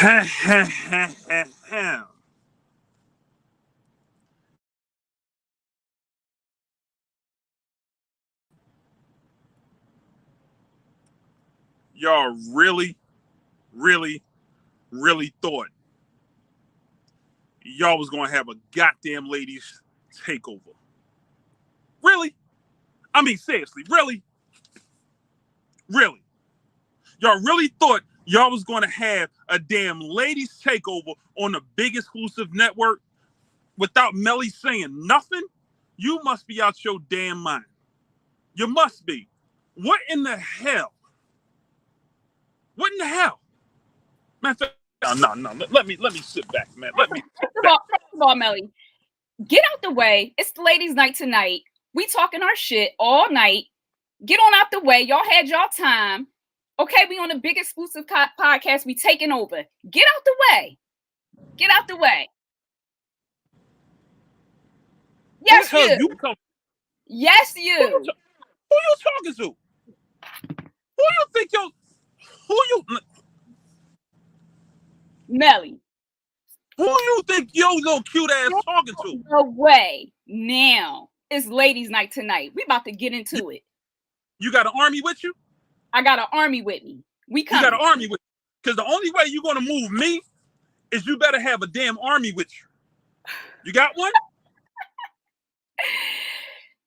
Y'all really, really, really thought y'all was gonna have a goddamn ladies takeover. Really? I mean, seriously, really? Really? Y'all really thought y'all was gonna have a damn ladies takeover on the big exclusive network without Melly saying nothing? You must be out your damn mind. You must be. What in the hell? What in the hell? Man, no. Let me sit back, man. Let me. First of all, Melly, get out the way. It's the ladies' night tonight. We talking our shit all night. Get on out the way. Y'all had y'all time. Okay, we on the big exclusive podcast. We taking over. Get out the way. Get out the way. Yes, you. Yes, you. Who you talking to? Who you think you? Who you? Melly. Who you think your little cute ass talking to? No way. Now it's ladies' night tonight. We about to get into it. You got an army with you? I got an army with me. We coming. You got an army with you. Because the only way you're gonna move me is you better have a damn army with you. You got one?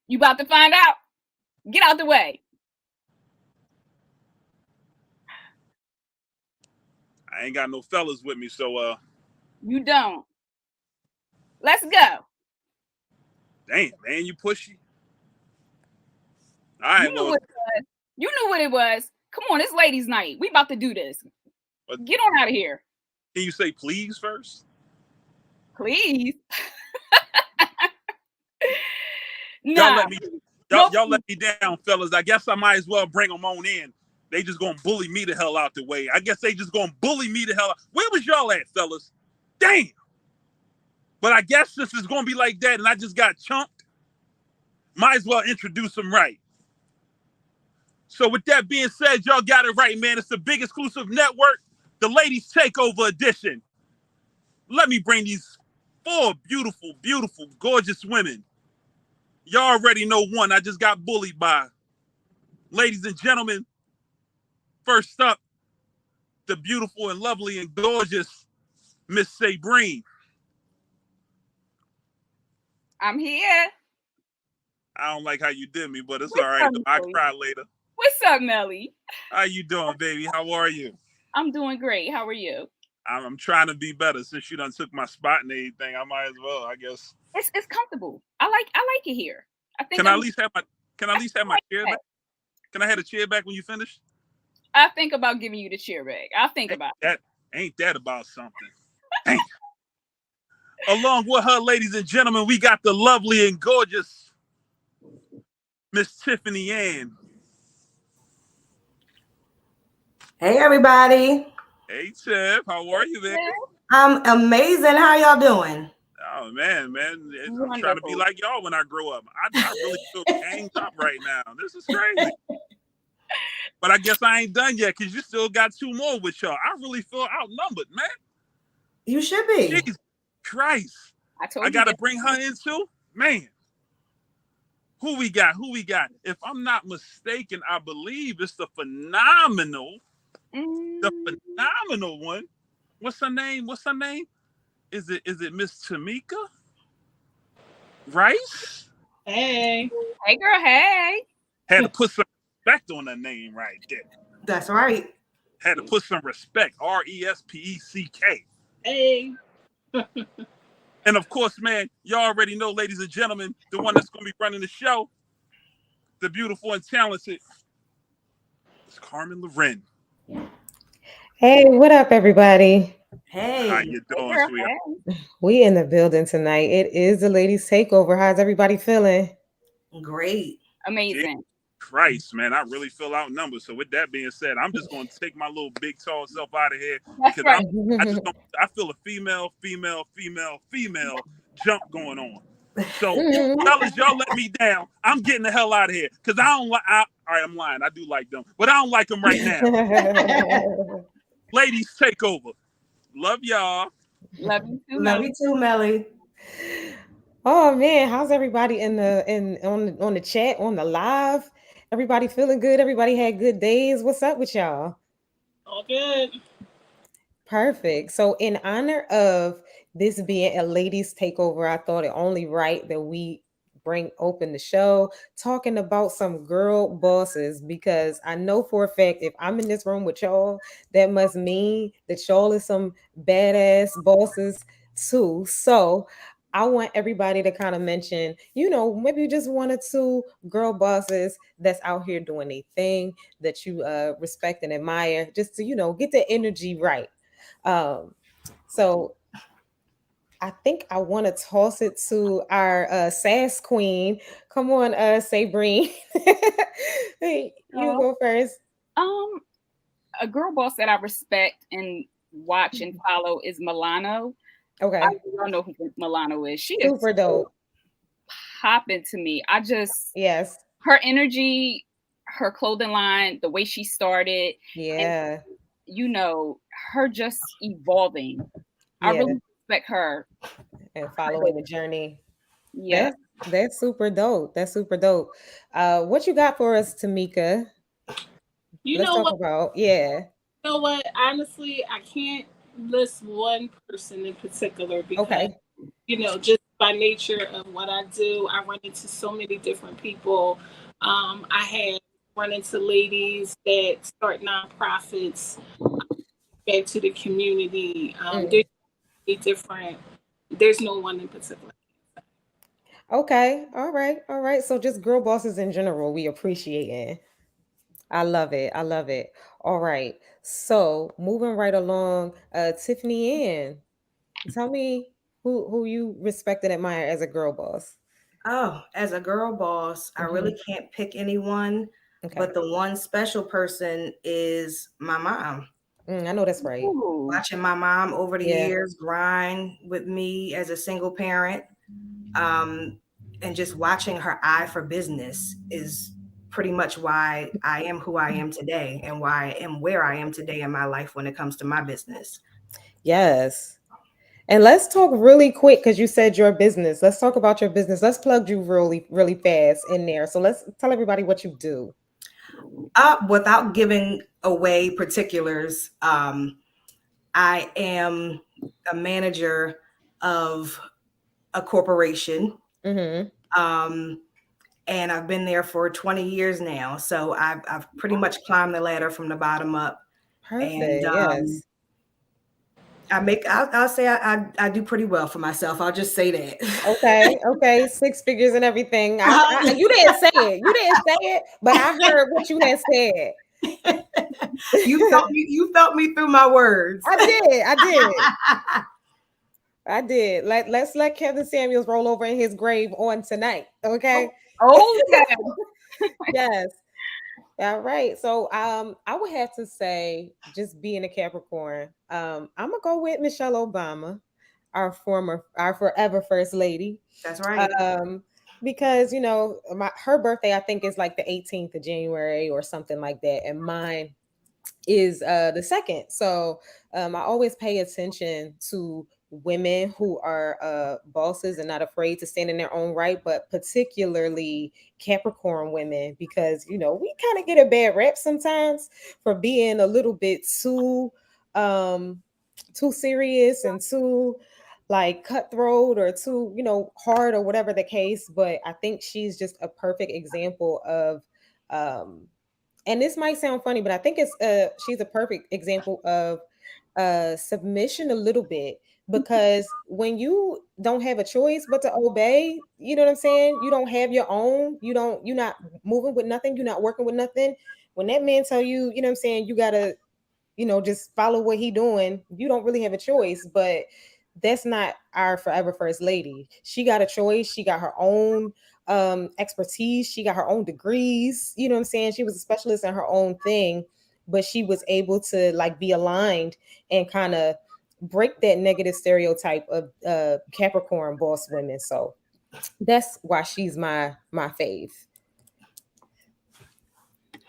You about to find out. Get out the way. I ain't got no fellas with me, so You don't. Let's go. Damn, man, you pushy. All right, you knew what it was. Come on, it's ladies' night. We about to do this. Get on out of here. Can you say please first? Please. Y'all let me down, fellas. I guess I might as well bring them on in. They just gonna bully me the hell out the way. I guess they just gonna bully me the hell out. Where was y'all at, fellas? Damn. But I guess this is gonna be like that, and I just got chunked. Might as well introduce them right. So with that being said, y'all got it right, man. It's the big exclusive network, the Ladies Takeover Edition. Let me bring these 4 beautiful, beautiful, gorgeous women. Y'all already know one I just got bullied by. Ladies and gentlemen, first up, the beautiful and lovely and gorgeous Miss Breen. I'm here. I don't like how you did me, but it's all right. I'll cry later. What's up, Melly? How you doing, baby? How are you? I'm doing great. How are you? I'm trying to be better. Since you done took my spot and everything, I might as well, I guess. It's comfortable. I like it here. I think Can I at least have my chair back? Can I have the chair back when you finish? I think about giving you the chair back. I'll think about it. Ain't that about something? Along with her, ladies and gentlemen, we got the lovely and gorgeous Miss Tiffanyann. Hey, everybody. Hey, Tiff. How are you, baby? I'm amazing. How y'all doing? Oh, man. I'm trying to be like y'all when I grow up. I really feel ganged up right now. This is crazy. But I guess I ain't done yet because you still got 2 more with y'all. I really feel outnumbered, man. You should be. Jesus Christ. I got to bring her in too? Man. Who we got? If I'm not mistaken, I believe it's the phenomenal one. What's her name? Is it Miss Tamika Rice? Hey girl, hey. Had to put some respect on her name right there. That's right. Had to put some respect. RESPECK. Hey. And of course, man, y'all already know, ladies and gentlemen, the one that's going to be running the show, the beautiful and talented, is Carmen Laren. Hey, what up, everybody? Hey. How you doing, sweetheart? We in the building tonight. It is the Ladies Takeover. How's everybody feeling? Great. Amazing. Christ, man, I really feel outnumbered. So with that being said, I'm just going to take my little big tall self out of here because I feel a female jump going on. So fellas, y'all let me down. I'm getting the hell out of here because I don't like. All right, I'm lying. I do like them, but I don't like them right now. Ladies Takeover. Love y'all. Love you too, Love Melly. you too, Melly. Oh man, how's everybody on the chat, on the live? Everybody feeling good? Everybody had good days? What's up with y'all? All good. Perfect. So, in honor of this being a ladies' takeover, I thought it only right that we bring open the show talking about some girl bosses because I know for a fact if I'm in this room with y'all, that must mean that y'all is some badass bosses too. So, I want everybody to kind of mention, maybe just one or two girl bosses that's out here doing a thing that you respect and admire, just to, get the energy right. So I think I want to toss it to our sass queen. Come on, say Breen. Hey, you go first. A girl boss that I respect and watch and follow is Milano. Okay. I don't know who Milano is. She is super dope. Popping to me. Yes. Her energy, her clothing line, the way she started. Yeah. And, her just evolving. Yeah. I really respect her. And following the journey. Yeah. That's super dope. That's super dope. What you got for us, Tamika? Let's talk about, You know what? Honestly, I can't list one person in particular because, just by nature of what I do, I run into so many different people. I have run into ladies that start nonprofits back to the community. There's no one in particular. Okay. All right. So just girl bosses in general, we appreciate it. I love it. All right. So moving right along, Tiffanyann, tell me who you respect and admire as a girl boss. Oh, as a girl boss, I really can't pick anyone, but the one special person is my mom. I know that's right. Watching my mom over the years grind with me as a single parent, and just watching her eye for business is pretty much why I am who I am today and why I am where I am today in my life when it comes to my business. Yes. And let's talk really quick because you said your business. Let's talk about your business. Let's plug you really, really fast in there. So let's tell everybody what you do. Without giving away particulars, I am a manager of a corporation. And I've been there for 20 years now. So I've pretty much climbed the ladder from the bottom up. Perfect. And yes. I'll say I do pretty well for myself. I'll just say that. Okay. 6 figures and everything. You didn't say it, but I heard what you had said. You felt me through my words. I did. Let's let Kevin Samuels roll over in his grave on tonight. Okay. Okay. Yes. All right. So I would have to say, just being a Capricorn, I'm gonna go with Michelle Obama, our forever first lady. That's right. Because her birthday, I think, is like the 18th of January or something like that, and mine is the 2nd. So I always pay attention to women who are bosses and not afraid to stand in their own right, but particularly Capricorn women, because we kind of get a bad rep sometimes for being a little bit too serious and too like cutthroat or too hard or whatever the case. But I think she's just a perfect example of and this might sound funny, but I think she's a perfect example of submission a little bit, because when you don't have a choice but to obey, you know what I'm saying? You don't have your own, you're not moving with nothing, you're not working with nothing. When that man tell you, you know what I'm saying, you gotta, just follow what he doing, you don't really have a choice. But that's not our forever first lady. She got a choice. She got her own expertise. She got her own degrees. You know what I'm saying? She was a specialist in her own thing, but she was able to like be aligned and kind of break that negative stereotype of Capricorn boss women. So that's why she's my fave.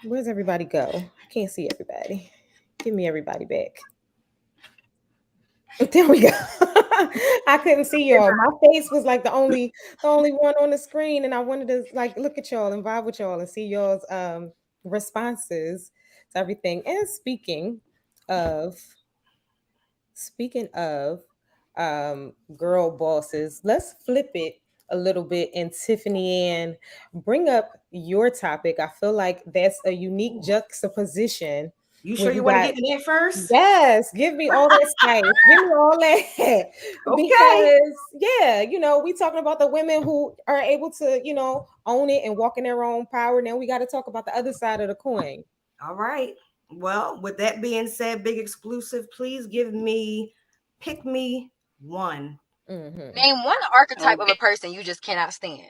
Where's everybody go? I can't see everybody. Give me everybody back. There we go. I couldn't see y'all. My face was like the only one on the screen, and I wanted to like look at y'all and vibe with y'all and see y'all's responses to everything. And speaking of girl bosses, let's flip it a little bit. And Tiffanyann, bring up your topic. I feel like that's a unique juxtaposition. You sure you want to get in there first? Yes, give me all that spice. Give me all that. Okay. Because yeah, we talking about the women who are able to, own it and walk in their own power. Now we got to talk about the other side of the coin. All right. Well, with that being said, big exclusive, please give me pick me one. Mm-hmm. Name one archetype of a person you just cannot stand.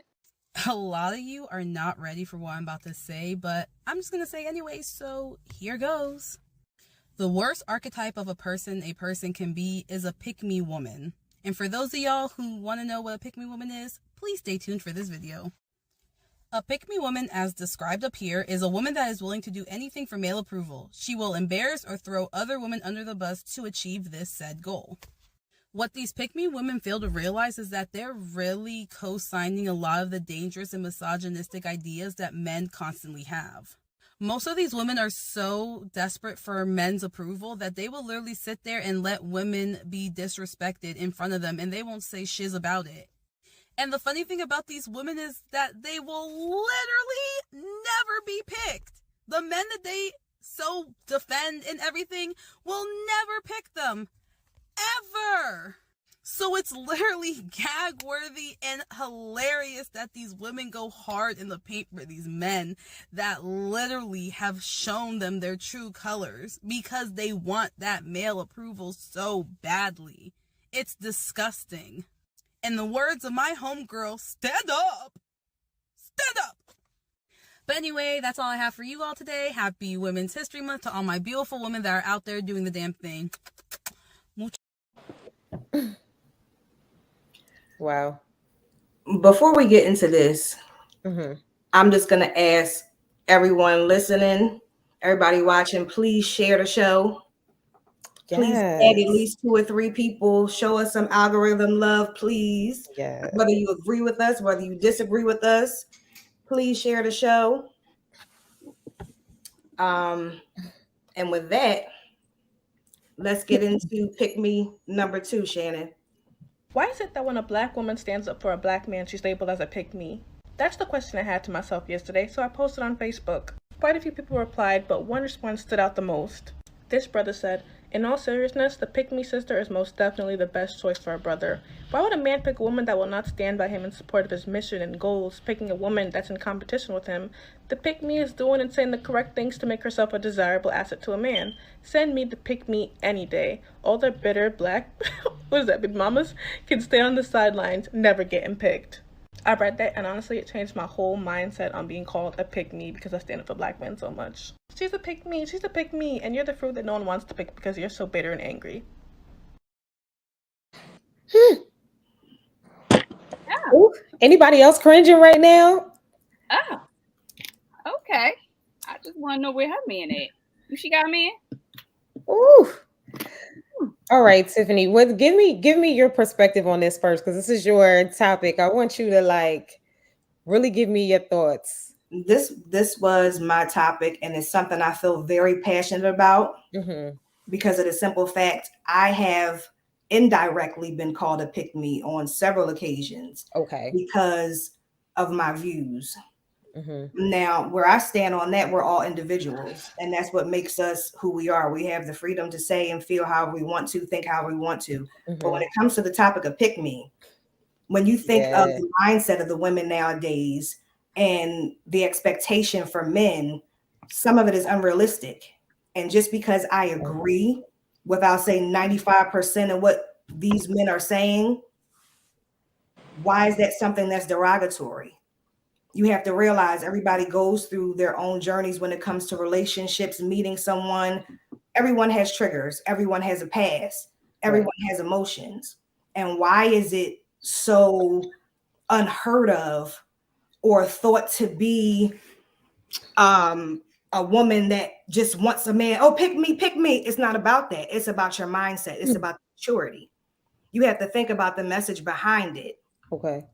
A lot of you are not ready for what I'm about to say, but I'm just going to say anyway, so here goes. The worst archetype of a person can be is a pick-me woman. And for those of y'all who want to know what a pick-me woman is, please stay tuned for this video. A pick-me woman, as described up here, is a woman that is willing to do anything for male approval. She will embarrass or throw other women under the bus to achieve this said goal. What these pick-me women fail to realize is that they're really co-signing a lot of the dangerous and misogynistic ideas that men constantly have. Most of these women are so desperate for men's approval that they will literally sit there and let women be disrespected in front of them and they won't say shiz about it. And the funny thing about these women is that they will literally never be picked. The men that they so defend and everything will never pick them. Ever. So it's literally gag worthy and hilarious that these women go hard in the paint for these men that literally have shown them their true colors because they want that male approval so badly. It's disgusting. In the words of my homegirl, stand up. Stand up. But anyway, that's all I have for you all today. Happy Women's History Month to all my beautiful women that are out there doing the damn thing. Wow. Before we get into this, I'm just going to ask everyone listening, everybody watching, please share the show. Yes. Please add at least 2 or 3 people. Show us some algorithm love, please. Yes. Whether you agree with us, whether you disagree with us, please share the show. And with that, let's get into pick me number 2, Shannon. Why is it that when a black woman stands up for a black man, she's labeled as a pick-me? That's the question I had to myself yesterday, so I posted on Facebook. Quite a few people replied, but one response stood out the most. This brother said, "In all seriousness, the pick-me sister is most definitely the best choice for a brother. Why would a man pick a woman that will not stand by him in support of his mission and goals, picking a woman that's in competition with him? The pick-me is doing and saying the correct things to make herself a desirable asset to a man. Send me the pick-me any day. All the bitter black, big mamas, can stay on the sidelines, never getting picked." I read that and honestly it changed my whole mindset on being called a pick-me because I stand up for black men so much. She's a pick-me, and you're the fruit that no one wants to pick because you're so bitter and angry. Ooh, anybody else cringing right now? Oh, okay. I just want to know where her man at. Who she got a man? Ooh. All right, Tiffany. Give me your perspective on this first, because this is your topic. I want you to really give me your thoughts. This was my topic, and it's something I feel very passionate about because of the simple fact I have indirectly been called a pick-me on several occasions. Okay. Because of my views. Now, where I stand on that, we're all individuals, and that's what makes us who we are. We have the freedom to say and feel how we want to, think how we want to. But when it comes to the topic of pick me, when you think of the mindset of the women nowadays and the expectation for men, some of it is unrealistic. And just because I agree without saying 95% of what these men are saying, why is that something that's derogatory? You have to realize everybody goes through their own journeys when it comes to relationships, meeting someone. Everyone has triggers. Everyone has a past. Everyone has emotions. And why is it so unheard of or thought to be a woman that just wants a man. Oh, pick me, pick me. It's not about that. It's about your mindset. It's about maturity. You have to think about the message behind it. Okay.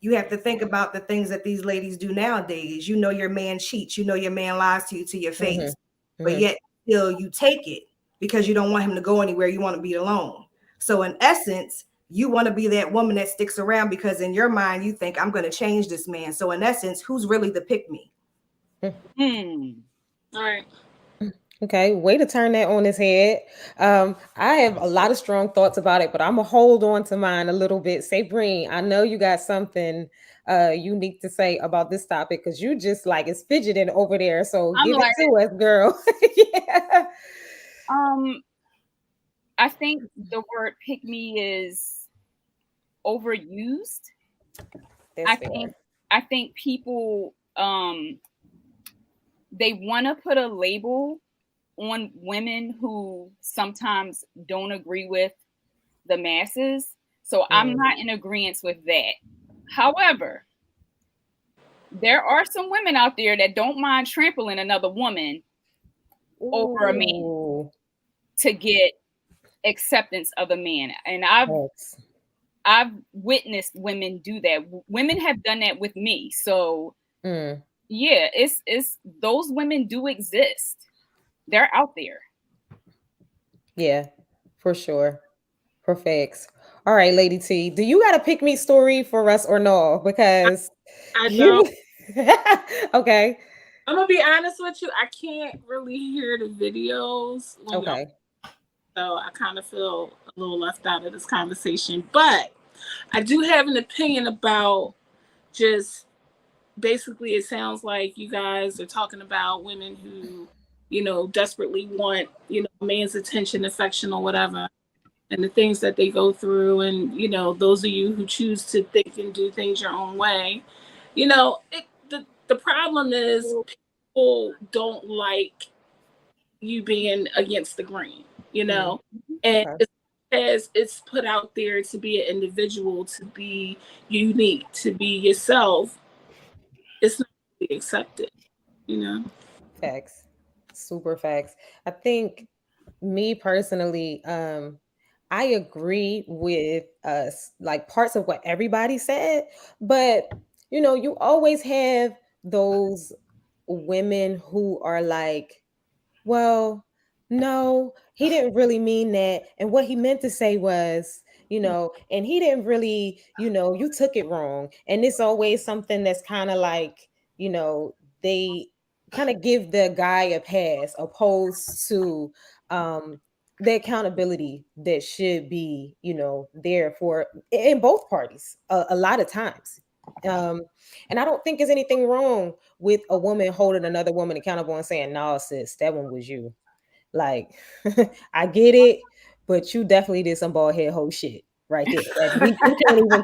You have to think about the things that these ladies do nowadays. You know your man cheats. You know your man lies to you to your face. But yet still you take it because you don't want him to go anywhere. You want to be alone. So in essence, you want to be that woman that sticks around because in your mind you think, I'm going to change this man. So in essence, who's really the pick me? All right. Okay, way to turn that on his head. I have a lot of strong thoughts about it, but I'm gonna hold on to mine a little bit. Say, Breen, I know you got something unique to say about this topic because you just like is fidgeting over there. So give it to us, girl. Yeah. I think the word pick me is overused. I think people they want to put a label on women who sometimes don't agree with the masses. So I'm not in agreement with that. However, there are some women out there that don't mind trampling another woman over a man to get acceptance of a man. And I've witnessed women do that. Women have done that with me. So yeah, it's those women do exist. They're out there. Yeah, for sure. For facts. All right, Lady T, do you got a pick me story for us or no? Because I don't. Okay. I'm gonna be honest with you. I can't really hear the videos. Okay. So I kind of feel a little left out of this conversation. But I do have an opinion about just basically it sounds like you guys are talking about women who, desperately want, a man's attention, affection, or whatever, and the things that they go through. And, those of you who choose to think and do things your own way, the problem is people don't like you being against the grain, and as it's put out there to be an individual, to be unique, to be yourself, it's not really accepted, Facts. Super facts. I think me personally, I agree with like parts of what everybody said, but you always have those women who are like, well, no, he didn't really mean that. And what he meant to say was, and he didn't really, you took it wrong. And it's always something that's kind of like, they kind of give the guy a pass opposed to the accountability that should be, there for in both parties a lot of times. And I don't think there's anything wrong with a woman holding another woman accountable and saying, "No, sis, that one was you." Like, I get it, but you definitely did some bald head hoe shit right there. We can't even.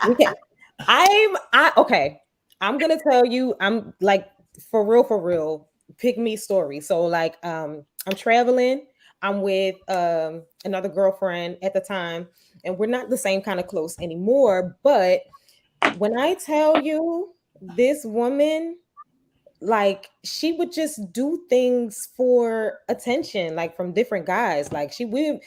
We can't. Okay. I'm gonna tell you. I'm like for real. Pick me story. So like, I'm traveling. I'm with another girlfriend at the time, and we're not the same kind of close anymore. But when I tell you this woman, like she would just do things for attention, like from different guys. Like she would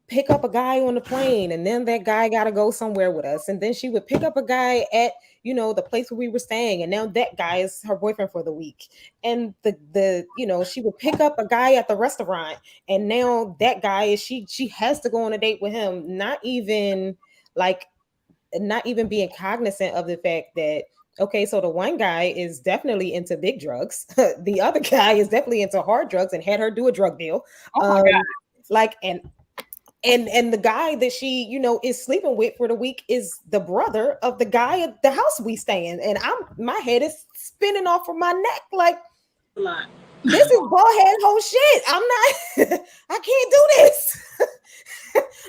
pick up a guy on the plane, and then that guy got to go somewhere with us, and then she would pick up a guy at the place where we were staying, and now that guy is her boyfriend for the week. And the she would pick up a guy at the restaurant, and now that guy is she has to go on a date with him, not even being cognizant of the fact that, okay, so the one guy is definitely into big drugs. The other guy is definitely into hard drugs and had her do a drug deal. Oh my God. Like, and the guy that she, is sleeping with for the week is the brother of the guy at the house we stay in. And my head is spinning off of my neck. Like, this is bald head whole shit. I'm not, I can't do this.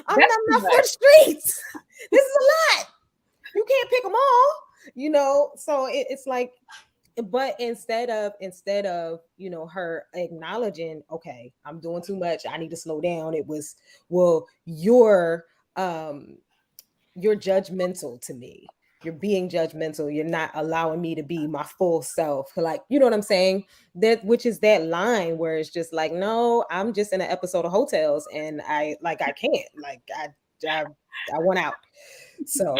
I'm not for the streets. This is a lot. You can't pick them all, so it's like, but instead of her acknowledging, okay, I'm doing too much, I need to slow down, it was, well, you're judgmental to me. you're being judgmental. You're not allowing me to be my full self. Like, you know what I'm saying? That, which is that line where it's just like, no, I'm just in an episode of Hotels and I can't, like, I want out. So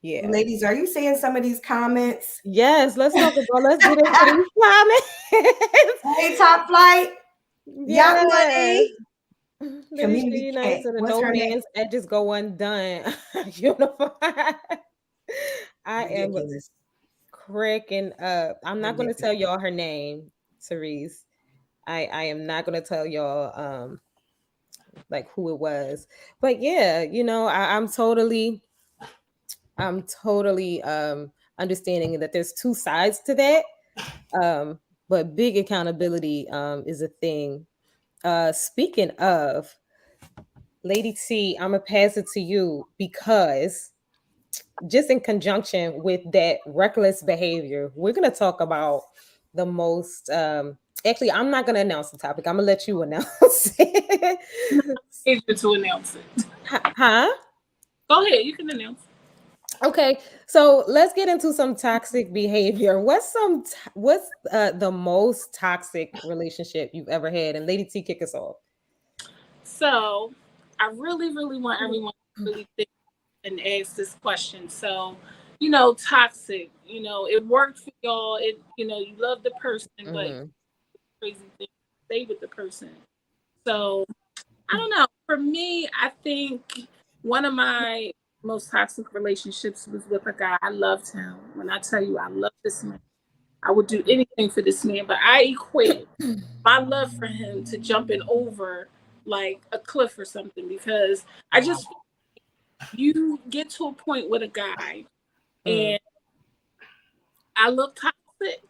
yeah. Ladies, are you seeing some of these comments? Yes, let's talk about, let's get into these comments. Hey, Top Flight. Yeah. Young Money. Community nice and no man's edges go undone. Unified. I am cracking up. I'm not going to tell y'all her name, Therese. I am not going to tell y'all like who it was. But yeah, you know, I'm totally understanding that there's two sides to that. But big accountability is a thing. Speaking of, Lady T, I'm gonna pass it to you because just in conjunction with that reckless behavior, we're gonna talk about the most. Actually, I'm not gonna announce the topic. I'm gonna let you announce it. To announce it. Huh? Go ahead. You can announce it. Okay, so let's get into some toxic behavior. What's the most toxic relationship you've ever had? And Lady T, kick us off. So I really, really want everyone to really think and ask this question. So, you know, toxic, you know, it worked for y'all. It, you know, you love the person, but crazy thing, stay with the person. So I don't know. For me, I think one of my most toxic relationships was with a guy. I loved him. When I tell you I love this man, I would do anything for this man, but I equate my love for him to jumping over like a cliff or something, because I just, you get to a point with a guy and I look toxic.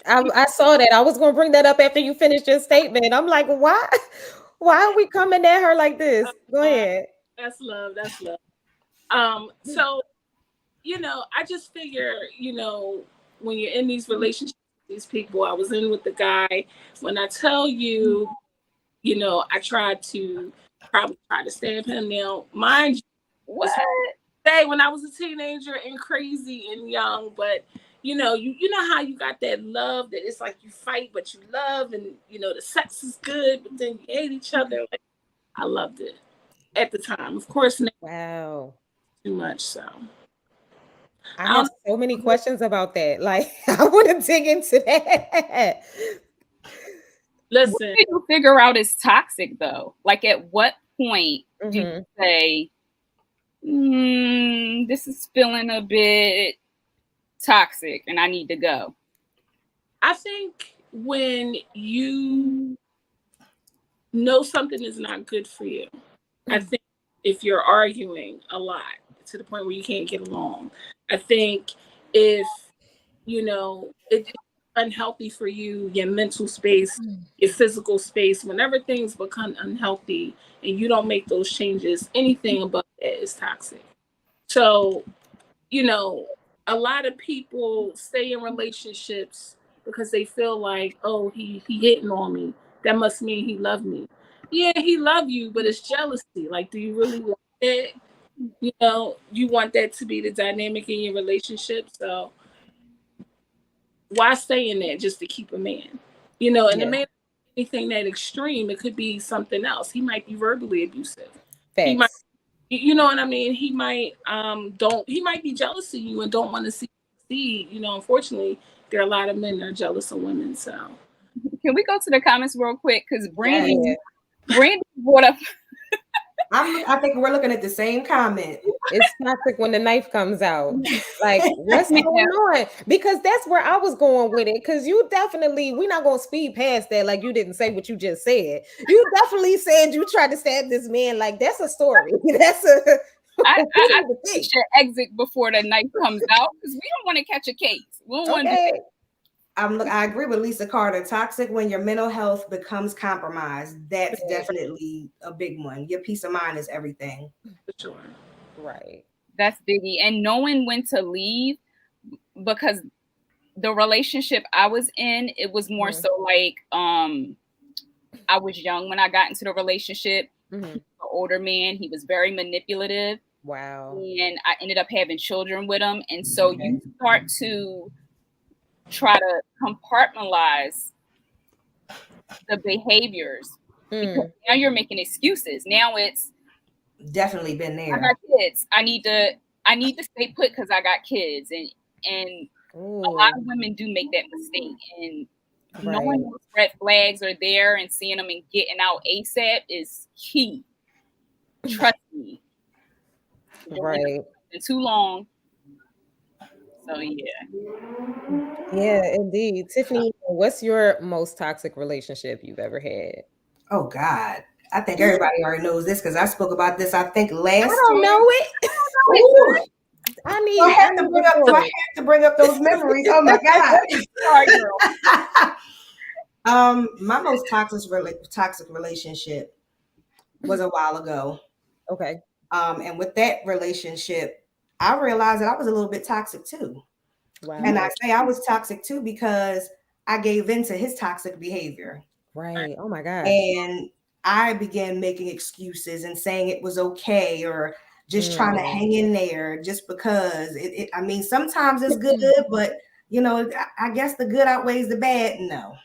I saw that. I was going to bring that up after you finished your statement. I'm like, why are we coming at her like this? Go ahead. That's love. That's love. So, you know, I just figure, you know, when you're in these relationships with these people, I was in with the guy. When I tell you, you know, I probably try to stab him. Now, mind you, what? Say when I was a teenager and crazy and young, but you know how you got that love that it's like you fight but you love, and you know the sex is good, but then you hate each other. Like, I loved it at the time. Of course, now, wow, too much. So I have so many questions about that. Like, I want to dig into that. Listen, what do you figure out is toxic though? Like, at what point do you say, this is feeling a bit toxic and I need to go? I think when you know something is not good for you, I think if you're arguing a lot to the point where you can't get along, I think if, you know, it's unhealthy for you, your mental space, your physical space, whenever things become unhealthy and you don't make those changes, anything above that is toxic. So, you know, a lot of people stay in relationships because they feel like, oh, he hitting on me. That must mean he loved me. Yeah, he loved you, but it's jealousy. Like, do you really want it? You know, you want that to be the dynamic in your relationship. So why stay in that just to keep a man? You know, and the man, anything that extreme, it could be something else. He might be verbally abusive. He might, you know what I mean? He might he might be jealous of you and don't want to see you succeed. You know, unfortunately, there are a lot of men that are jealous of women. So can we go to the comments real quick? Because Breen brought up I think we're looking at the same comment. It's toxic when the knife comes out. Like, what's going on? Because that's where I was going with it. Because you definitely, we're not going to speed past that. Like, you didn't say what you just said. You definitely said you tried to stab this man. Like, that's a story. That's a... I should exit before the knife comes out because we don't want to catch a case. We don't want to. I agree with Lisa Carter. Toxic when your mental health becomes compromised. That's definitely a big one. Your peace of mind is everything. For sure. Right. That's biggie. And knowing when to leave, because the relationship I was in, it was more so like I was young when I got into the relationship. An older man, he was very manipulative. Wow. And I ended up having children with him. And so you start to try to compartmentalize the behaviors because now you're making excuses. Now it's definitely been there. I got kids. I need to stay put because I got kids. And a lot of women do make that mistake. And knowing those red flags are there and seeing them and getting out ASAP is key. Trust me. Right. It's been too long. So yeah. Yeah, indeed. Tiffany, what's your most toxic relationship you've ever had? Oh God. I think everybody already knows this because I spoke about this, I think, last I don't know it. I have to bring up those memories. Oh my God. Sorry, girl. My most toxic relationship was a while ago. Okay. And with that relationship, I realized that I was a little bit toxic too. Wow. And I say I was toxic too because I gave in to his toxic behavior. Right. Oh my God. And I began making excuses and saying it was okay or just trying to hang in there just because I mean, sometimes it's good, but you know, I guess the good outweighs the bad. No,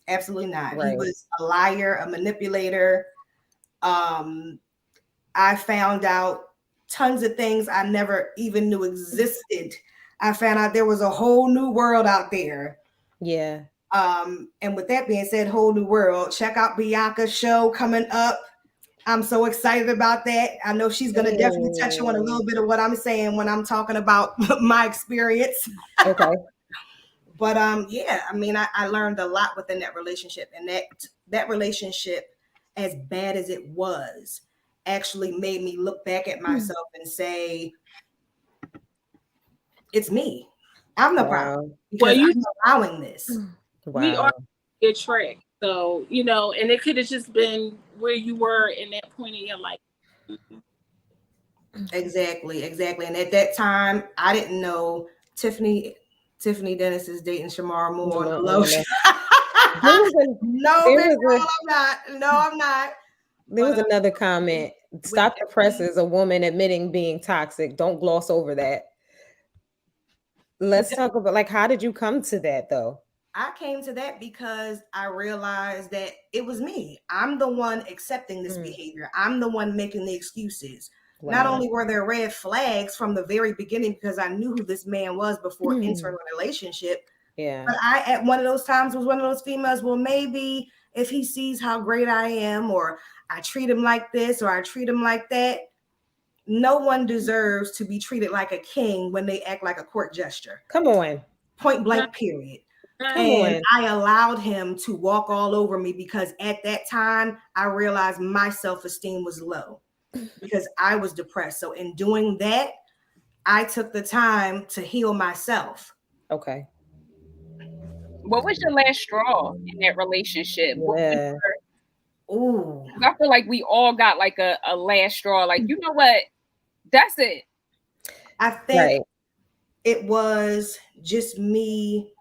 absolutely not. Right. He was a liar, a manipulator. I found out tons of things I never even knew existed. I found out there was a whole new world out there. Yeah. And with that being said, whole new world, check out Bianca's show coming up. I'm so excited about that. I know she's going to definitely touch on a little bit of what I'm saying when I'm talking about my experience. Okay. But yeah, I mean, I learned a lot within that relationship, and that relationship, as bad as it was, actually made me look back at myself and say, it's me. I'm the problem because I'm allowing this. We are get tricked. So, you know, and it could have just been where you were in that point in your life. Exactly. And at that time, I didn't know Tiffany Dennis is dating Shamar Moore. No, I'm not. There was another comment. Stop the press is a woman admitting being toxic. Don't gloss over that. Let's talk about, like, how did you come to that though? I came to that because I realized that it was me. I'm the one accepting this behavior. I'm the one making the excuses. Wow. Not only were there red flags from the very beginning because I knew who this man was before entering a relationship. Yeah. But I, at one of those times, was one of those females, well, maybe if he sees how great I am, or I treat him like this, or I treat him like that, no one deserves to be treated like a king when they act like a court jester. Come on. Point blank, period. And I allowed him to walk all over me because at that time, I realized my self-esteem was low because I was depressed. So in doing that, I took the time to heal myself. Okay. What was your last straw in that relationship? Yeah. Ooh. I feel like we all got like a last straw. Like, you know what? That's it. I think it was just me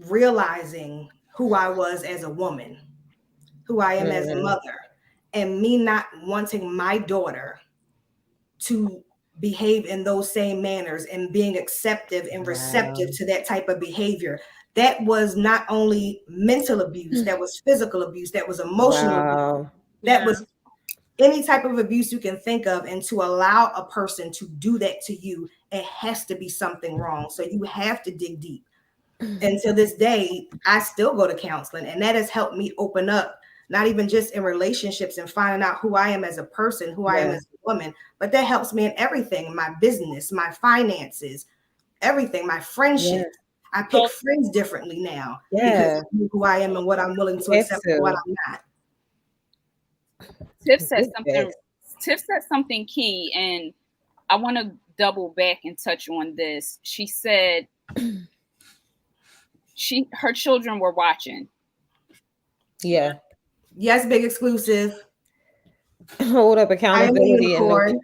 realizing who I was as a woman, who I am as a mother, and me not wanting my daughter to behave in those same manners and being acceptive and receptive to that type of behavior. That was not only mental abuse, that was physical abuse, that was emotional abuse, that was any type of abuse you can think of. And to allow a person to do that to you, it has to be something wrong. So you have to dig deep. And to this day, I still go to counseling, and that has helped me open up, not even just in relationships and finding out who I am as a person, who I am as a woman, but that helps me in everything, my business, my finances, everything, my friendships. I pick friends differently now because of who I am and what I'm willing to accept and what I'm not. Tiff said something key, and I want to double back and touch on this. She said her children were watching. Yeah. Yes, big exclusive. Hold up, accountability. I am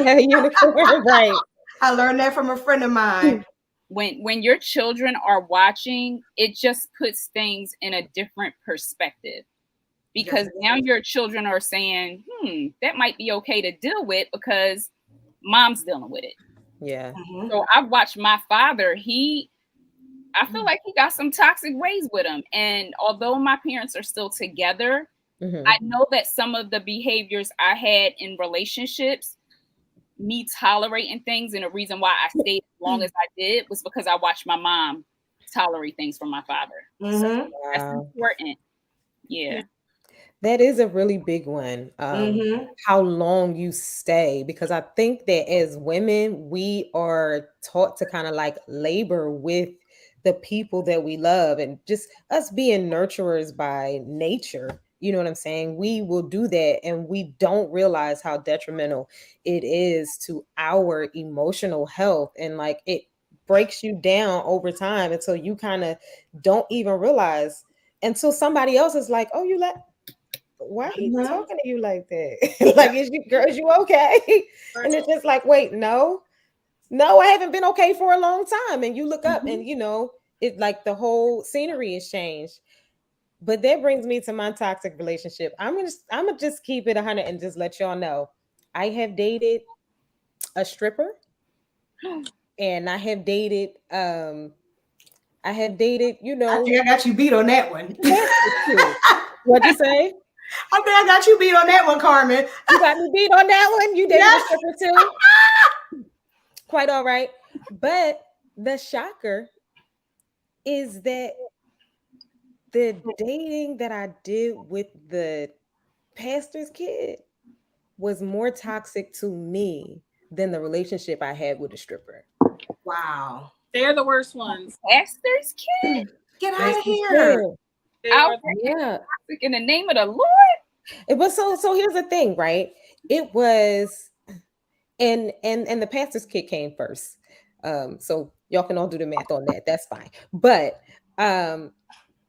a unicorn. Unicorn, right. I learned that from a friend of mine. When your children are watching, it just puts things in a different perspective. because now your children are saying, that might be okay to deal with because mom's dealing with it. Yeah. So I've watched my father, I feel like he got some toxic ways with him. And although my parents are still together, I know that some of the behaviors I had in relationships, me tolerating things, and the reason why I stayed as long as I did was because I watched my mom tolerate things from my father. So that's important. Yeah. That is a really big one. How long you stay, because I think that as women, we are taught to kind of like labor with the people that we love, and just us being nurturers by nature. You know what I'm saying? We will do that, and we don't realize how detrimental it is to our emotional health, and like it breaks you down over time until you kind of don't even realize, until somebody else is like, "Oh, why are you talking to you like that?" Like, is you okay? And it's just like, wait, no, I haven't been okay for a long time. And you look up and it like the whole scenery has changed. But that brings me to my toxic relationship. I'm gonna just keep it 100 and just let y'all know. I have dated a stripper, and I have dated I think I got you beat on that one. What'd you say? I think I got you beat on that one, Carmen. You got me beat on that one? You dated a stripper too? Quite all right. But the shocker is that the dating that I did with the pastor's kid was more toxic to me than the relationship I had with a stripper. Wow. They're the worst ones. Pastor's kid? Get out of here. Toxic in the name of the Lord. It was so here's the thing, right? It was and the pastor's kid came first. So y'all can all do the math on that. That's fine. But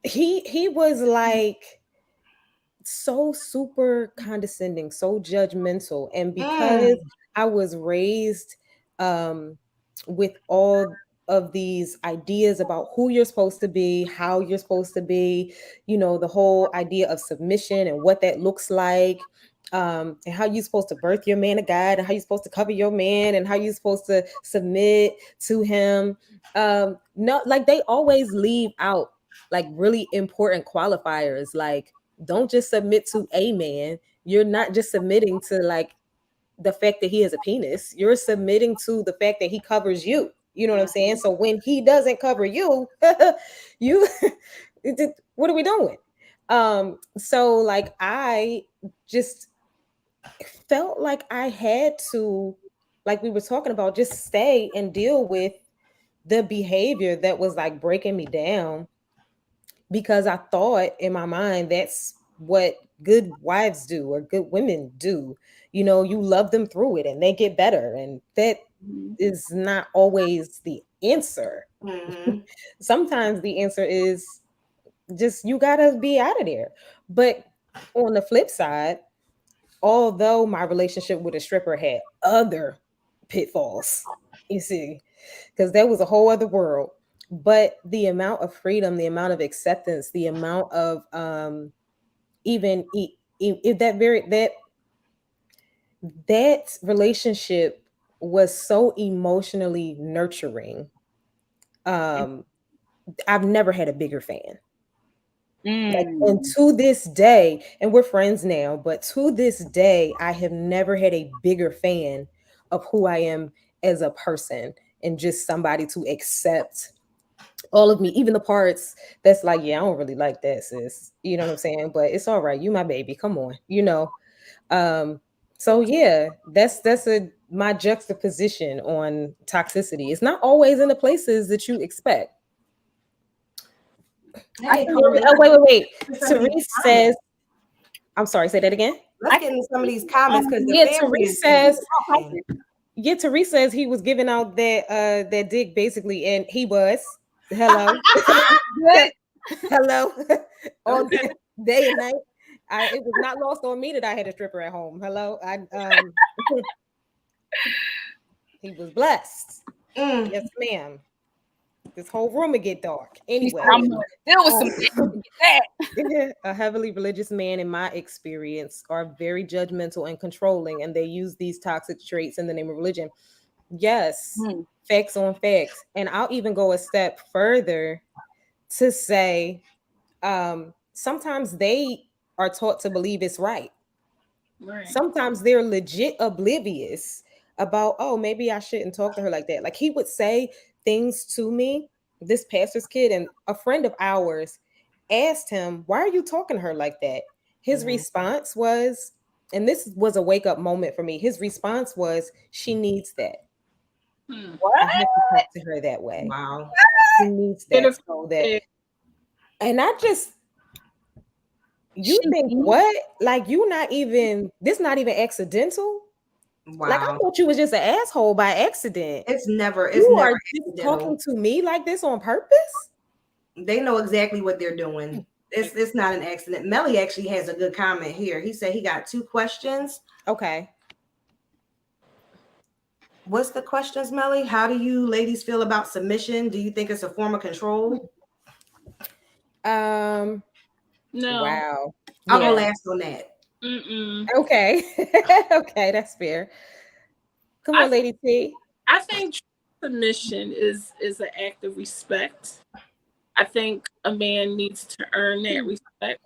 he was like so super condescending, so judgmental. And because I was raised with all of these ideas about who you're supposed to be, how you're supposed to be, the whole idea of submission and what that looks like, and how you're supposed to birth your man of God, and how you're supposed to cover your man, and how you're supposed to submit to him. No, like they always leave out like really important qualifiers, like don't just submit to a man. You're not just submitting to like the fact that he has a penis. You're submitting to the fact that he covers you. You know what I'm saying? So when he doesn't cover you, what are we doing? So like I just felt like I had to, like we were talking about, just stay and deal with the behavior that was like breaking me down, because I thought in my mind that's what good wives do or good women do. You love them through it and they get better. And that is not always the answer. Sometimes the answer is just you gotta be out of there. But on the flip side, although my relationship with a stripper had other pitfalls, you see, because there was a whole other world. But the amount of freedom, the amount of acceptance, the amount of even if that relationship was so emotionally nurturing. I've never had a bigger fan. Like, and to this day, and we're friends now, but to this day, I have never had a bigger fan of who I am as a person, and just somebody to accept all of me, even the parts that's like, yeah, I don't really like that, sis. You know what I'm saying? But it's all right. You my baby. Come on. So yeah, that's my juxtaposition on toxicity. It's not always in the places that you expect. Hey, wait. Therese says, I'm sorry, say that again. Let's get into some of these comments because Therese says he was giving out that dick basically, and he was. Hello. Hello. All day and night. It was not lost on me that I had a stripper at home. Hello. He was blessed. Yes, ma'am. this whole room would get dark. Anyway, I'm gonna deal with some that. A heavily religious man, in my experience, are very judgmental and controlling, and they use these toxic traits in the name of religion. Yes, facts on facts. And I'll even go a step further to say sometimes they are taught to believe it's right. Sometimes they're legit oblivious about, oh, maybe I shouldn't talk to her like that. Like, he would say things to me, this pastor's kid, and a friend of ours asked him, why are you talking to her like that? His response was, and this was a wake-up moment for me, his response was, she needs that. What? I have to talk to her that way. Wow. She needs that. So that, and I just, you think what? Like, you not even, this not even accidental? Wow. Like, I thought you was just an asshole by accident. It's never just talking to me like this on purpose? They know exactly what they're doing. It's not an accident. Melly actually has a good comment here. He said he got 2 questions. Okay. What's the questions, Melly? How do you ladies feel about submission? Do you think it's a form of control? No. Wow. I'm gonna last on that. Okay. Okay, that's fair. Come on, Lady T. I think submission is an act of respect. I think a man needs to earn that respect.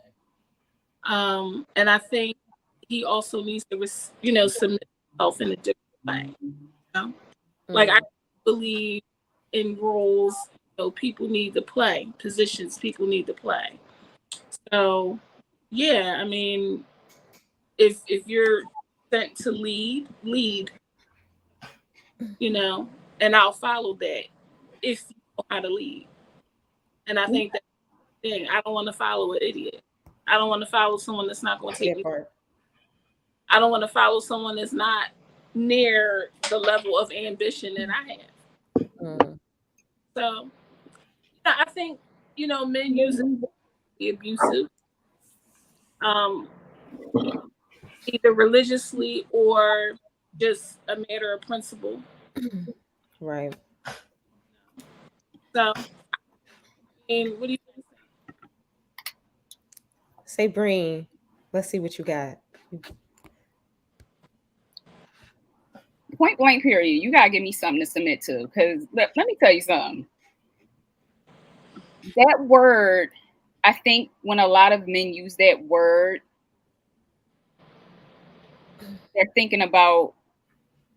And I think he also needs to, submit himself in a different way. Like, I believe in roles, people need to play, positions people need to play. So, yeah, I mean, if you're sent to lead, and I'll follow that if you know how to lead. And I think that's the thing. I don't want to follow an idiot. I don't want to follow someone that's not going to take me. I don't want to follow someone that's not near the level of ambition that I have. So, I think, men use it to be abusive, either religiously or just a matter of principle. Right. So, I mean, what do you think? Say, Breen. Let's see what you got. Point blank period. You gotta give me something to submit to, because let me tell you something. That word, I think when a lot of men use that word, they're thinking about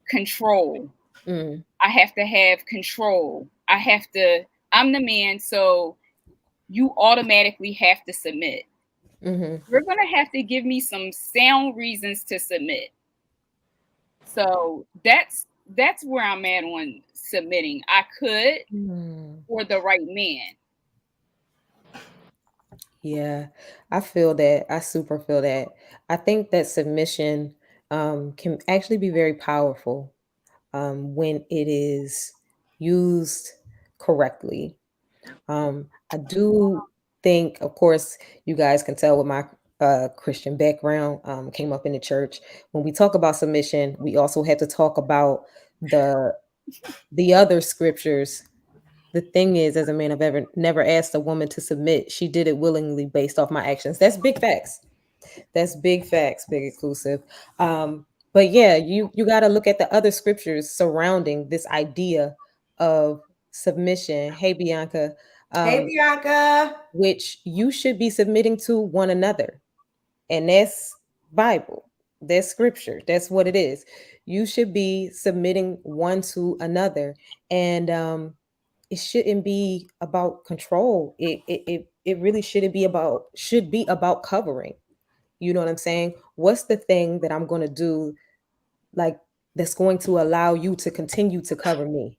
control. I have to have control. I'm the man, so you automatically have to submit. You're gonna have to give me some sound reasons to submit. So that's where I'm at on submitting. I could for the right man. Yeah, I feel that. I super feel that. I think that submission can actually be very powerful when it is used correctly. I do think, of course, you guys can tell with my Christian background, came up in the church. When we talk about submission, we also have to talk about the other scriptures. The thing is, as a man, I've never asked a woman to submit. She did it willingly based off my actions. That's big facts. That's big facts, big exclusive. But yeah, you got to look at the other scriptures surrounding this idea of submission. Hey, Bianca. Hey, Bianca. Which you should be submitting to one another. And that's Bible. That's scripture. That's what it is. You should be submitting one to another. And it shouldn't be about control. It really should be about covering. You know what I'm saying? What's the thing that I'm going to do, like, that's going to allow you to continue to cover me?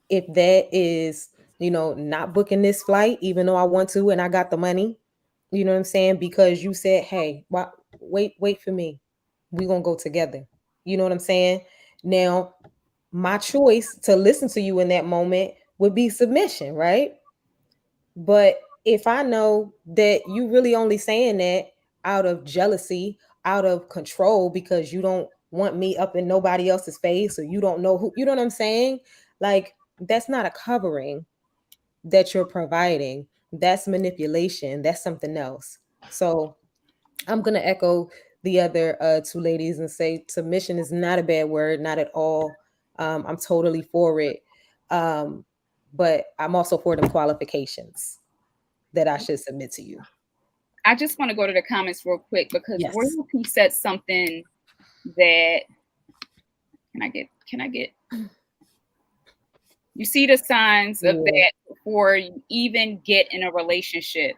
If that is, not booking this flight, even though I want to and I got the money, you know what I'm saying? Because you said, hey, wait for me. We're going to go together. You know what I'm saying? Now, my choice to listen to you in that moment would be submission, right? But if I know that you really only saying that out of jealousy, out of control, because you don't want me up in nobody else's face, or you don't know who, you know what I'm saying? Like, that's not a covering. that you're providing, that's manipulation. That's something else. So I'm going to echo the other two ladies and say submission is not a bad word, not at all. I'm totally for it. But I'm also for the qualifications that I should submit to you. I just want to go to the comments real quick because Royalty said something that can I get you see the signs of that before you even get in a relationship.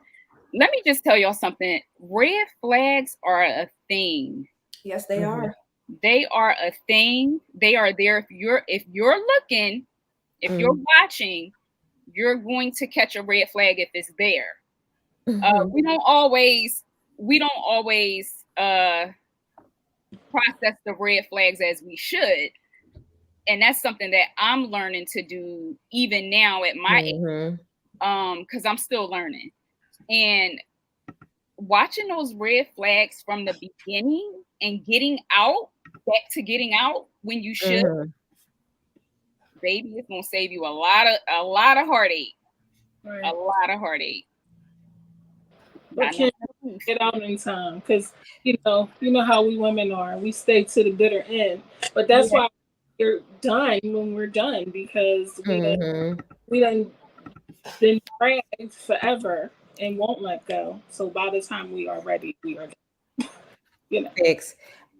Let me just tell y'all something. Red flags are a thing. Yes, they are. They are a thing. They are there. If you're looking, if you're watching, you're going to catch a red flag if it's there. We don't always process the red flags as we should. And that's something that I'm learning to do even now at my age, because I'm still learning. And watching those red flags from the beginning and getting out, back to getting out when you should, baby, it's gonna save you a lot of heartache. Right. A lot of heartache. But can get out in time, because you know how we women are. We stay to the bitter end. But that's why you're done when we're done, because we done been dragged forever and won't let go. So by the time we are ready, we are done.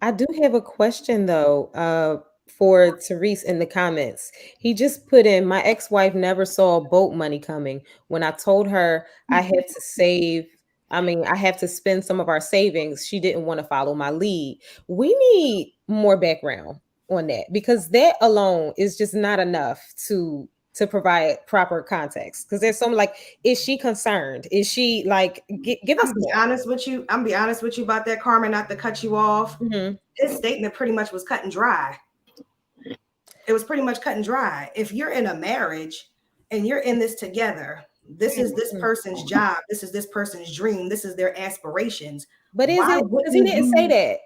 I do have a question though, for Therese in the comments. He just put in, my ex-wife never saw boat money coming. When I told her I had to save, I have to spend some of our savings, she didn't want to follow my lead. We need more background on that, because that alone is just not enough to provide proper context. Because there's some like, is she concerned? Is she like, give us I'm honest with you about that, Carmen, not to cut you off. His statement pretty much was cut and dry. It was pretty much cut and dry. If you're in a marriage and you're in this together, this is this person's job, this is this person's dream, this is their aspirations. But is it, because he didn't say that.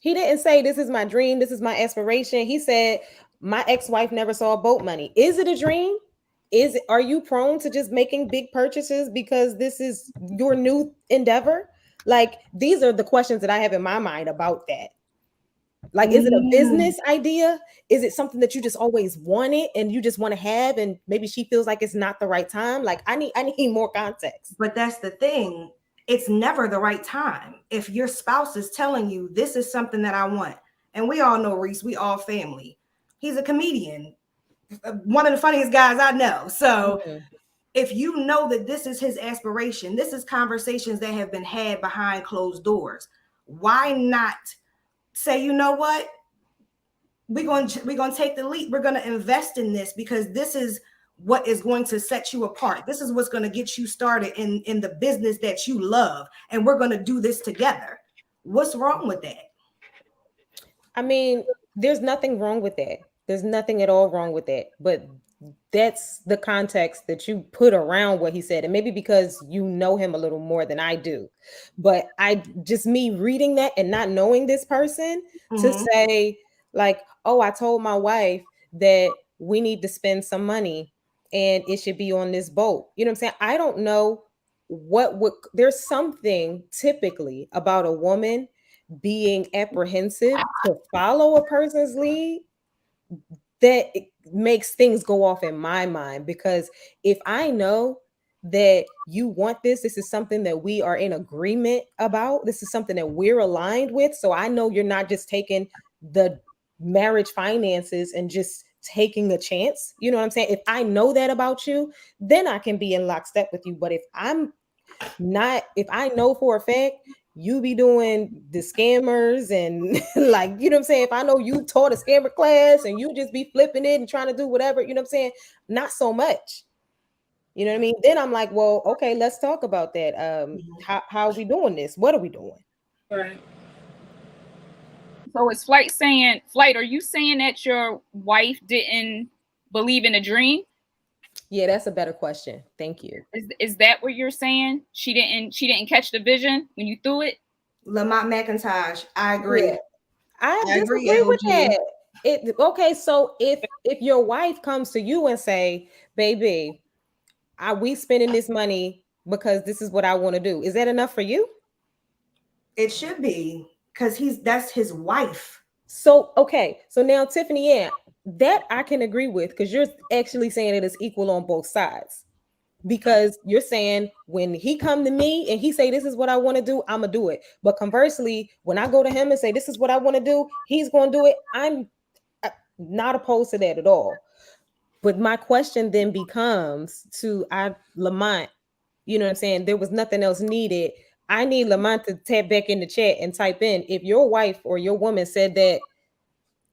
He didn't say this is my dream, this is my aspiration. He said my ex-wife never saw boat money. Is it a dream? Are you prone to just making big purchases because this is your new endeavor? Like, these are the questions that I have in my mind about that. Like, is it a business idea? Is it something that you just always wanted and you just want to have, and maybe she feels like it's not the right time? Like, I need more context. But that's the thing. It's never the right time. If your spouse is telling you this is something that I want, and we all know Reese, we all family. He's a comedian, one of the funniest guys I know. So if you know that this is his aspiration, this is conversations that have been had behind closed doors, why not say, you know what, we're going to take the leap. We're going to invest in this because this is what is going to set you apart. This is what's going to get you started in the business that you love. And we're going to do this together. What's wrong with that? I mean, there's nothing wrong with that. There's nothing at all wrong with that. But that's the context that you put around what he said. And maybe because you know him a little more than I do. But me reading that and not knowing this person to say like, oh, I told my wife that we need to spend some money and it should be on this boat. You know what I'm saying? I don't know there's something typically about a woman being apprehensive to follow a person's lead that makes things go off in my mind. Because if I know that you want this is something that we are in agreement about, this is something that we're aligned with. So I know you're not just taking the marriage finances and just taking a chance. You know what I'm saying? If I know that about you, then I can be in lockstep with you. But if I know for a fact you be doing the scammers and like, you know what I'm saying? If I know you taught a scammer class and you just be flipping it and trying to do whatever, you know what I'm saying? Not so much. You know what I mean? Then I'm like, well, okay, let's talk about that. How are we doing this? What are we doing? Right. So is Flight, are you saying that your wife didn't believe in a dream? Yeah, that's a better question. Thank you. Is that what you're saying? She didn't catch the vision when you threw it? Lamont McIntosh, I agree. Yeah. I disagree with that. Okay, so if your wife comes to you and say, baby, we spending this money because this is what I want to do. Is that enough for you? It should be, because that's his wife. So, okay. So now, Tiffanyann, that I can agree with, because you're actually saying it is equal on both sides. Because you're saying when he come to me and he say, this is what I want to do, I'm going to do it. But conversely, when I go to him and say, this is what I want to do, he's going to do it. I'm not opposed to that at all. But my question then becomes to Lamont, you know what I'm saying? There was nothing else needed. I need Lamont to tap back in the chat and type in, if your wife or your woman said that,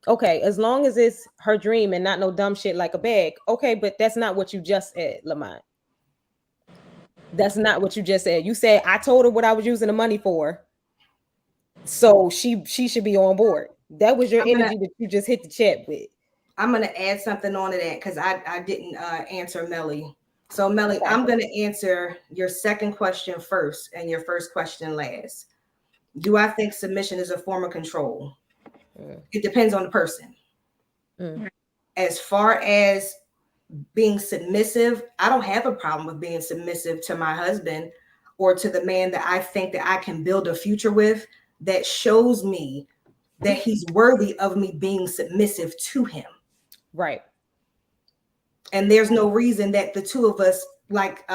okay, as long as it's her dream and not no dumb shit like a bag, okay, but that's not what you just said, Lamont. That's not what you just said. You said, I told her what I was using the money for, so she should be on board. That was your energy that you just hit the chat with. I'm going to add something on to that because I didn't answer Melly. So, Melly, okay. I'm going to answer your second question first and your first question last. Do I think submission is a form of control? It depends on the person. As far as being submissive, I don't have a problem with being submissive to my husband or to the man that I think that I can build a future with, that shows me that he's worthy of me being submissive to him. Right. And there's no reason that the two of us, like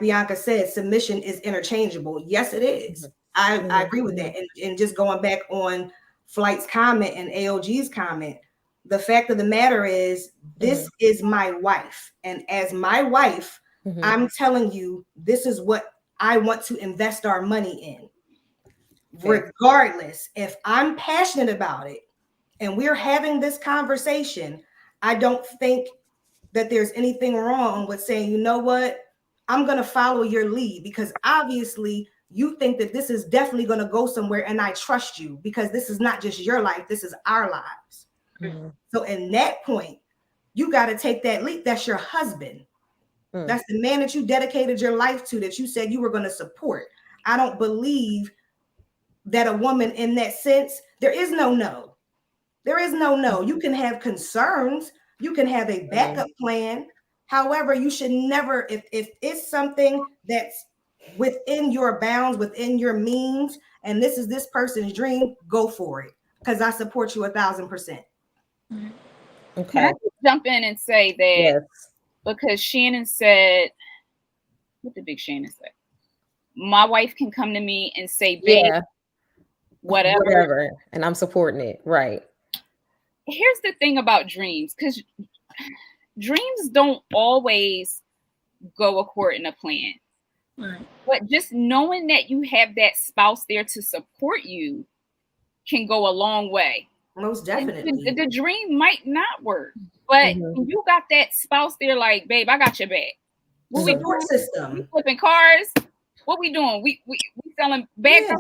Bianca said, submission is interchangeable. Yes, it is. I agree with that. And just going back on Flight's comment and AOG's comment, the fact of the matter is, this is my wife. And as my wife, I'm telling you, this is what I want to invest our money in. Regardless, if I'm passionate about it and we're having this conversation, I don't think that there's anything wrong with saying, you know what, I'm going to follow your lead, because obviously you think that this is definitely going to go somewhere, and I trust you because this is not just your life, this is our lives. So in that point, you got to take that leap. That's your husband. That's the man that you dedicated your life to, that you said you were going to support. I don't believe that a woman in that sense, there is no no. There is no no. You can have concerns. You can have a backup plan. However, you should never, if it's something that's within your bounds, within your means, and this is this person's dream, go for it. Because I support you 1,000%. Okay. Can I just jump in and say that because Shannon said, what did Big Shannon say? My wife can come to me and say, babe, whatever, and I'm supporting it. Right. Here's the thing about dreams, because dreams don't always go according to plan. Right. But just knowing that you have that spouse there to support you can go a long way. Most definitely. The dream might not work, but you got that spouse there like, babe, I got your back. What support system. We flipping cars. What we doing? We selling bags.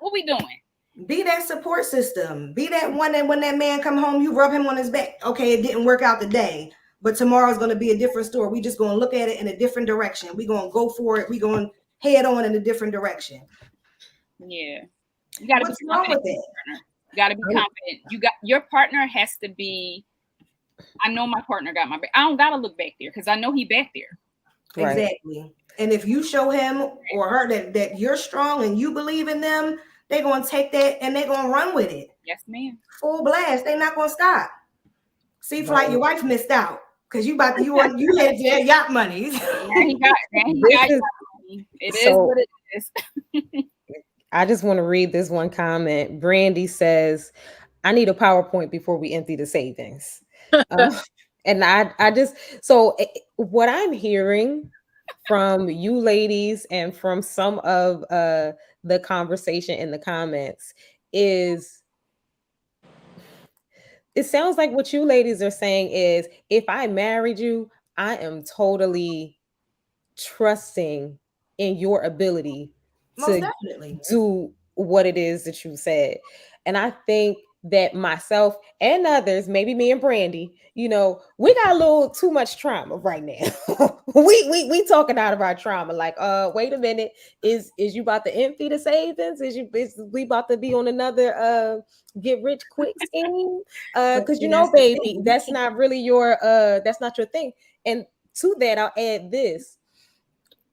What we doing? Be that support system. Be that one that when that man come home, you rub him on his back. Okay, it didn't work out today, but tomorrow's going to be a different story. We just going to look at it in a different direction. We going to go for it. We going to head on in a different direction. Yeah. You got to be confident. You got to be confident. Your partner has to be, I know my partner got my back. I don't got to look back there because I know he back there. Right. Exactly. And if you show him or her that you're strong and you believe in them, they're going to take that and they're going to run with it. Yes, ma'am. Full blast. They're not going to stop. See, Flight, your wife missed out because you had that yacht money. He got yacht money. It is what it is. I just want to read this one comment. Brandy says, I need a PowerPoint before we empty the savings. And I just, so what I'm hearing from you ladies and from some of the conversation in the comments is, it sounds like what you ladies are saying is, if I married you, I am totally trusting in your ability to do what it is that you said. And I think that myself and others, maybe me and Brandy, we got a little too much trauma right now. we talking out of our trauma. Like, wait a minute, is you about to empty the savings? Is we about to be on another get rich quick scheme? Because baby, that's not really that's not your thing. And to that, I'll add this.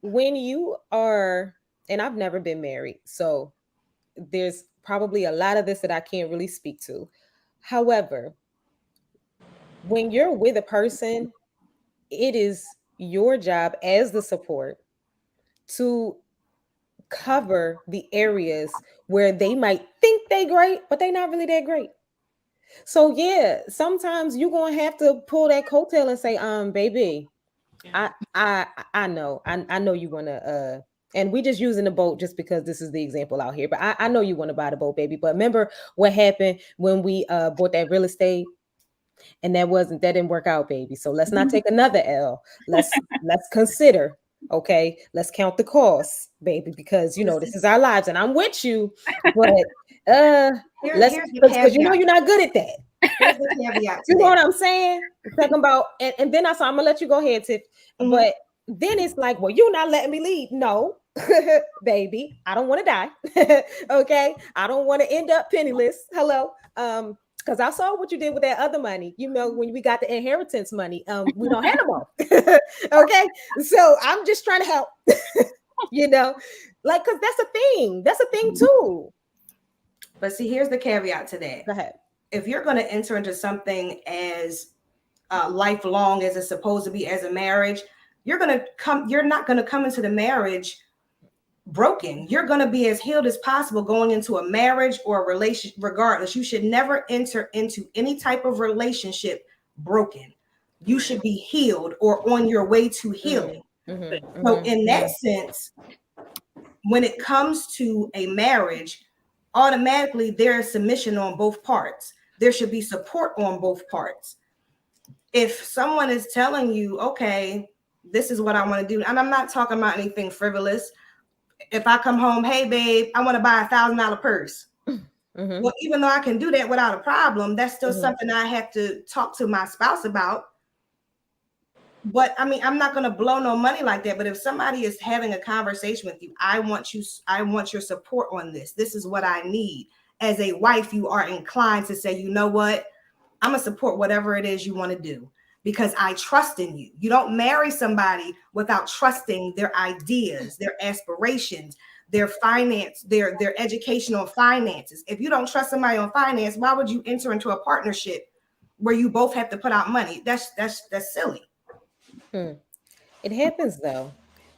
when you are, and I've never been married, so there's probably a lot of this that I can't really speak to. However, when you're with a person, it is your job as the support to cover the areas where they might think they great, but they not really that great. So yeah, sometimes you're gonna have to pull that coattail and say, baby, I know you wanna and we just using the boat just because this is the example out here, but I know you want to buy the boat, baby. But remember what happened when we bought that real estate, and that didn't work out, baby. So let's not take another L. Let's consider. Okay, let's count the costs, baby, because you know this is our lives, and I'm with you. But let's, because you know you're not good at that. Here's the caveat. You know what I'm saying? Talking about, and then I'm gonna let you go ahead, Tiff. Mm-hmm. But then it's like, well, you're not letting me leave. No, baby, I don't want to die. Okay, I don't want to end up penniless. Hello, because I saw what you did with that other money. You know, when we got the inheritance money, we don't have them all. Okay, so I'm just trying to help. You know, like, because that's a thing. That's a thing too. But see, here's the caveat to that. Go ahead. If you're going to enter into something as lifelong as it's supposed to be as a marriage, you're not going to come into the marriage broken. You're going to be as healed as possible going into a marriage or a relationship. Regardless, you should never enter into any type of relationship broken. You should be healed or on your way to healing. Mm-hmm. So in that sense, when it comes to a marriage, automatically there is submission on both parts. There should be support on both parts. If someone is telling you, okay, this is what I want to do, and I'm not talking about anything frivolous. If I come home, hey babe, I want to buy $1,000 purse. Mm-hmm. Well, even though I can do that without a problem, that's still something I have to talk to my spouse about. But I mean, I'm not going to blow no money like that. But if somebody is having a conversation with you, I want your support on this. This is what I need. As a wife, you are inclined to say, you know what? I'm going to support whatever it is you want to do because I trust in you. You don't marry somebody without trusting their ideas, their aspirations, their finance, their educational finances. If you don't trust somebody on finance, why would you enter into a partnership where you both have to put out money? That's silly. It happens though.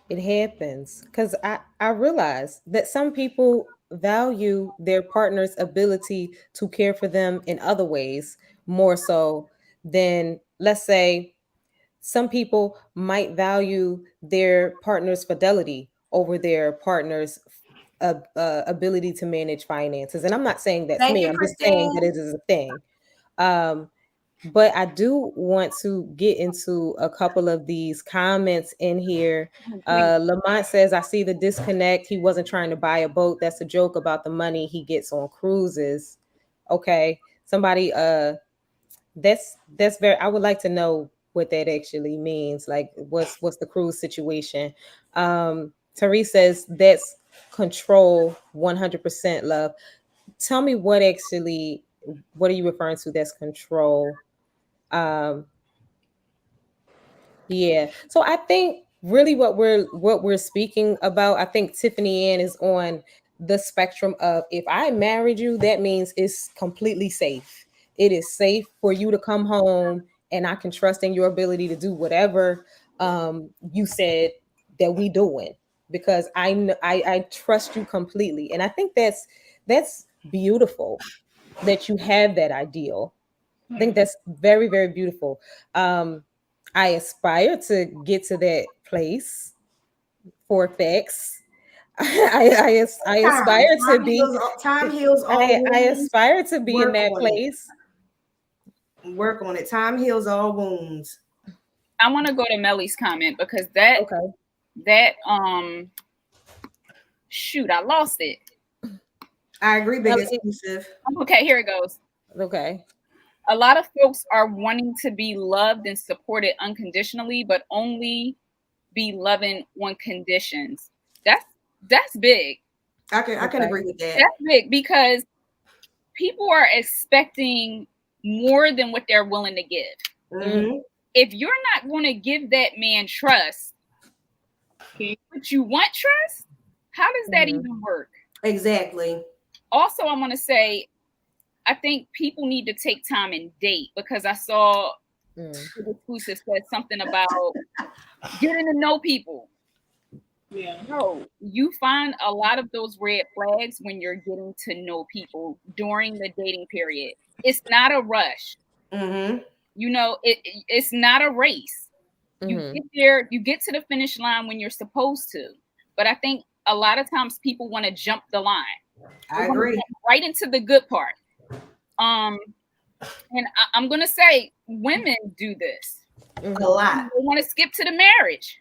It happens because I realize that some people value their partner's ability to care for them in other ways more so than, let's say, some people might value their partner's fidelity over their partner's ability to manage finances. And I'm not saying that's me. I'm just saying that it is a thing. But I do want to get into a couple of these comments in here. Lamont says, I see the disconnect. He wasn't trying to buy a boat. That's a joke about the money he gets on cruises. Okay. Somebody, that's very, I would like to know what that actually means. Like what's the cruise situation? Therese says that's control 100% love. Tell me what are you referring to that's control? Yeah. So I think really what we're speaking about, I think Tiffanyann is on the spectrum of, if I married you, that means it's completely safe. It is safe for you to come home and I can trust in your ability to do whatever you said that we doing, because I trust you completely. And I think that's beautiful that you have that ideal. I think that's very, very beautiful. I aspire to get to that place for facts. I aspire to be. Time heals all wounds. I aspire to be in that place. Work on it. Time heals all wounds. I want to go to Melly's comment because that shoot, I lost it. I agree, big exclusive. Okay, here it goes. Okay. A lot of folks are wanting to be loved and supported unconditionally, but only be loving on conditions. That's big. I can agree with that. That's big because people are expecting more than what they're willing to give. Mm-hmm. If you're not going to give that man trust, But you want trust? How does that even work? Exactly. Also, I want to say, I think people need to take time and date, because I saw the exclusive said something about getting to know people. Yeah. No, you find a lot of those red flags when you're getting to know people during the dating period. It's not a rush. You know, it's not a race. You get there, you get to the finish line when you're supposed to. But I think a lot of times people want to jump the line. I agree. Right into the good part. And I'm gonna say women do this a lot. They want to skip to the marriage.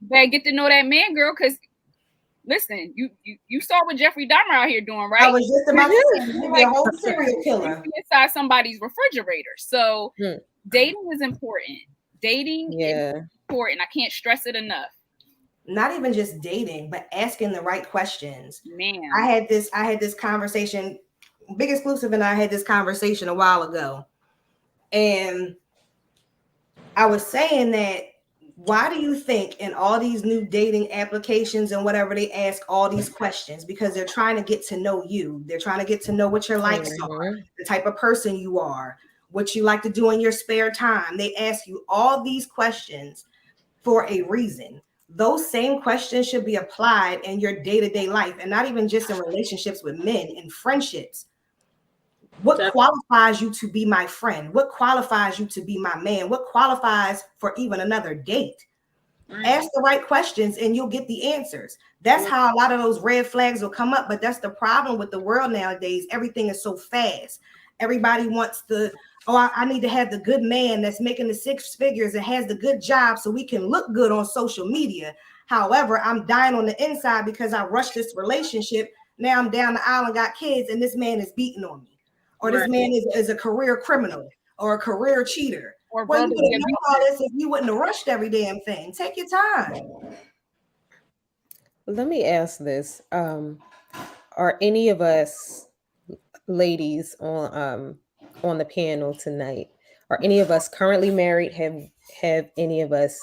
Better get to know that man, girl, because listen, you saw what Jeffrey Dahmer out here doing, right? I was just about to say, he's like a whole serial killer inside somebody's refrigerator. So dating is important. Dating is important. I can't stress it enough. Not even just dating, but asking the right questions. Man, I had this conversation. Big Exclusive and I had this conversation a while ago, and I was saying that, why do you think in all these new dating applications and whatever, they ask all these questions? Because they're trying to get to know you. They're trying to get to know what your likes are, the type of person you are, what you like to do in your spare time. They ask you all these questions for a reason. Those same questions should be applied in your day-to-day life, and not even just in relationships with men, in friendships. What qualifies you to be my friend? What qualifies you to be my man? What qualifies for even another date? Ask the right questions and you'll get the answers. That's how a lot of those red flags will come up. But that's the problem with the world nowadays. Everything is so fast. Everybody wants I need to have the good man that's making the 6 figures and has the good job so we can look good on social media. However, I'm dying on the inside because I rushed this relationship. Now I'm down the aisle and got kids, and this man is beating on me. Or this man is a career criminal or a career cheater. Or well, you wouldn't know all this if you wouldn't have rushed every damn thing. Take your time. Let me ask this. Are any of us ladies on the panel tonight, are any of us currently married? Have any of us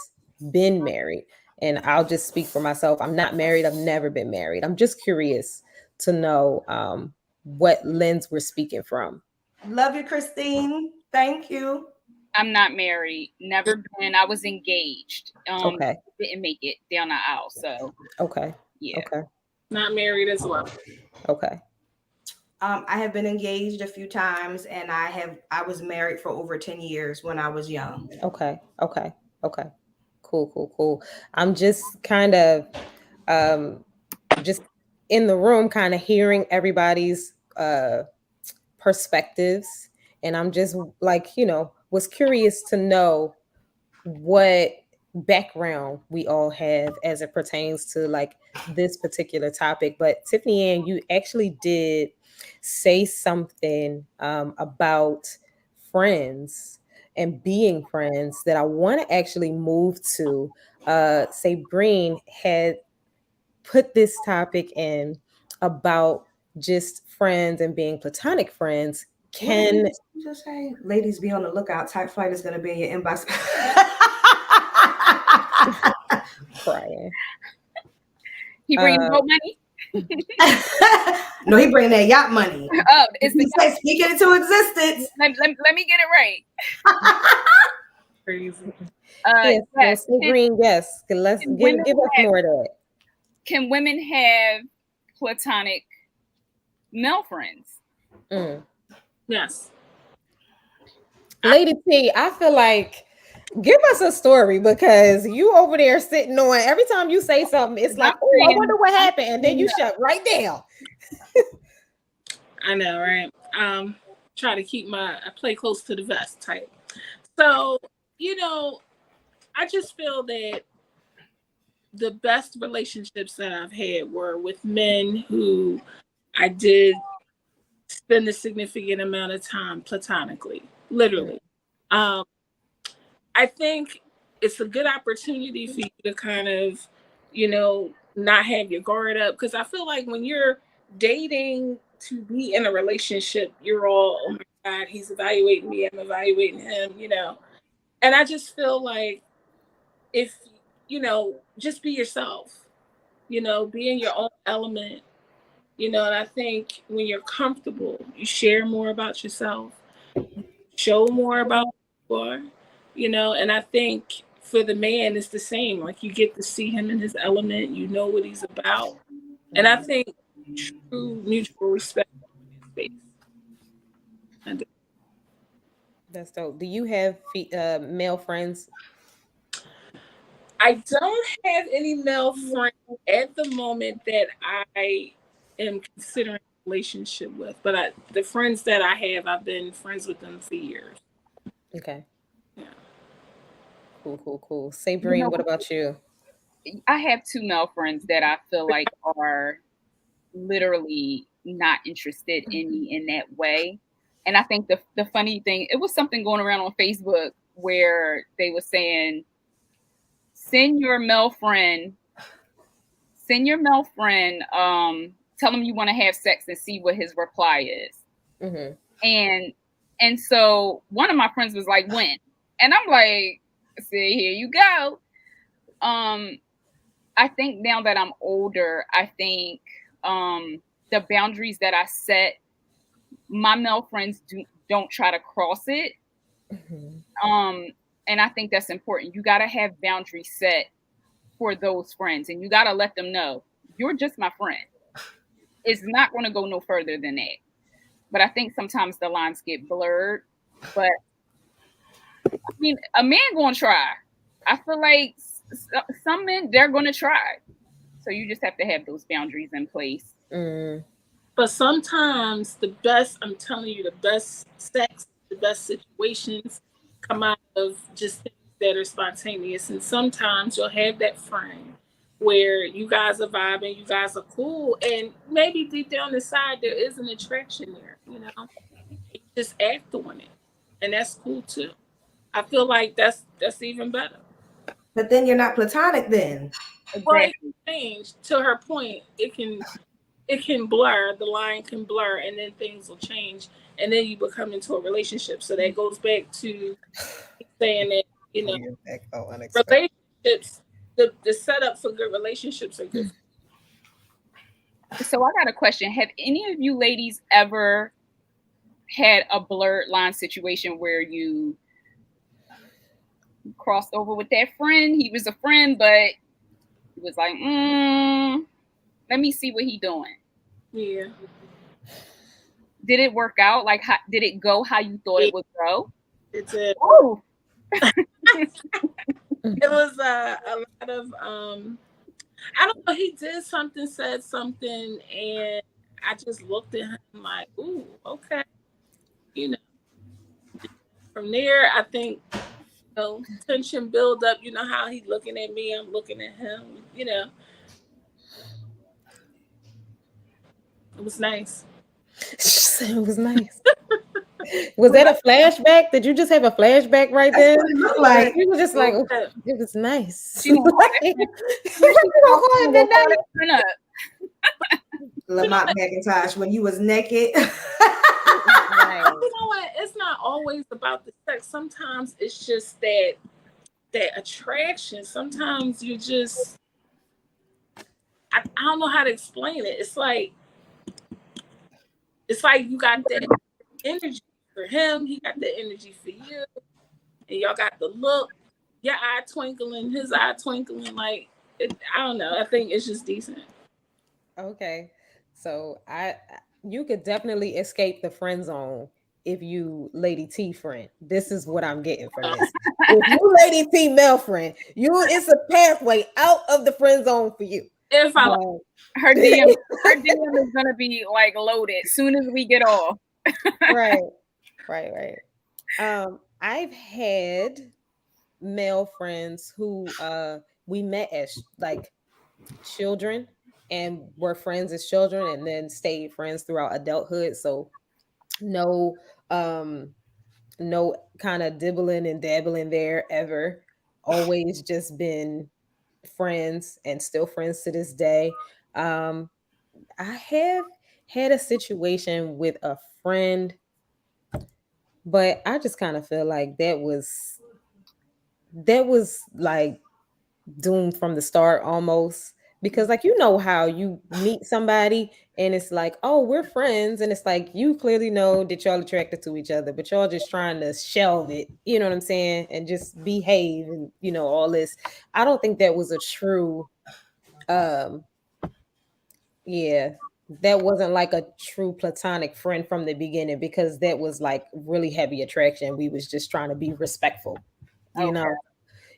been married? And I'll just speak for myself. I'm not married. I've never been married. I'm just curious to know what lens we're speaking from. Love you, Christine. Thank you. I'm not married. Never been. I was engaged. Okay. Didn't make it down the aisle. So. Okay. Yeah. Okay. Not married as well. Okay. I have been engaged a few times, and I was married for over 10 years when I was young. Okay. Cool. I'm just kind of just in the room, kind of hearing everybody's perspectives, and I'm just like, was curious to know what background we all have as it pertains to like this particular topic. But Tiffanyann, you actually did say something about friends and being friends that I want to actually move to. Say Breen had put this topic in about just friends and being platonic friends. Can you just say, ladies, be on the lookout? Type flight is going to be in your inbox. Crying. He bringing boat money? No, he bringing that yacht money. Oh, it's the yacht. Speak it into existence. Let me get it right. Crazy. Yes. Breen, yes. Let's give us more of that. Can women have platonic male friends? Yes. Lady T, I feel like, give us a story, because you over there sitting on, every time you say something, it's like, oh, I wonder what happened. And then you shut right down. I know, right? Try to keep I play close to the vest type. So, I just feel that the best relationships that I've had were with men who I did spend a significant amount of time platonically, literally. I think it's a good opportunity for you to kind of, not have your guard up. Because I feel like when you're dating to be in a relationship, you're all, oh my God, he's evaluating me, I'm evaluating him, And I just feel like if just be yourself, be in your own element, and I think when you're comfortable, you share more about yourself, show more about who you are, and I think for the man, it's the same. Like, you get to see him in his element, what he's about. And I think true mutual respect space. That's dope. Do you have male friends? I don't have any male friends at the moment that I am considering a relationship with, but the friends that I have, I've been friends with them for years. Okay. Yeah. Cool. Say, Breen, what about you? I have 2 male friends that I feel like are literally not interested in me in that way. And I think the funny thing, it was something going around on Facebook where they were saying, send your male friend, tell him you want to have sex and see what his reply is. Mm-hmm. And so one of my friends was like, when? And I'm like, see, here you go. I think now that I'm older, I think the boundaries that I set, my male friends don't try to cross it. Mm-hmm. And I think that's important. You got to have boundaries set for those friends, and you got to let them know you're just my friend. It's not going to go no further than that. But I think sometimes the lines get blurred. But I mean, a man going to try. I feel like some men, they're going to try. So you just have to have those boundaries in place. Mm. But sometimes I'm telling you, the best sex, the best situations come out of just things that are spontaneous. And sometimes you'll have that friend where you guys are vibing, you guys are cool, and maybe deep down inside there is an attraction there, You just act on it. And that's cool too. I feel like that's even better. But then you're not platonic then. Well, it can change. To her point, it can blur, the line can blur, and then things will change, and then you become into a relationship. So that goes back to saying that, relationships, the setup for good relationships are good. So I got a question. Have any of you ladies ever had a blurred line situation where you crossed over with that friend? He was a friend, but he was like, let me see what he doing. Yeah. Did it work out? Like, did it go how you thought it would go? It did. Oh. It was a lot of I don't know, he did something, said something, and I just looked at him like, ooh, okay. From there, I think, tension build up. You know how he's looking at me, I'm looking at him, It was nice. It was nice. Was that a flashback? Did you just have a flashback right there? That's what it looked like. You were just like, oh, it was nice. Lamont McIntosh, when you was naked. You know what? It's not always about the sex. Sometimes it's just that attraction. Sometimes you just, I don't know how to explain it. It's like you got that energy for him. He got the energy for you, and y'all got the look. Your eye twinkling, his eye twinkling. Like, I don't know. I think it's just decent. Okay, so you could definitely escape the friend zone if you Lady T friend. This is what I'm getting from this. If you Lady T male friend, it's a pathway out of the friend zone for you. If I her DM is gonna be like loaded as soon as we get off. Right. I've had male friends who we met as like children and were friends as children and then stayed friends throughout adulthood. So no kind of dibbling and dabbling there ever. Always just been friends and still friends to this day. I have had a situation with a friend, but I just kind of feel like that was like doomed from the start almost. Because like, you know how you meet somebody and it's like, oh, we're friends, and it's like you clearly know that y'all attracted to each other, but y'all just trying to shelve it, you know what I'm saying, and just behave and all this. I don't think that was a true yeah, that wasn't like a true platonic friend from the beginning, because that was like really heavy attraction. We was just trying to be respectful, you know.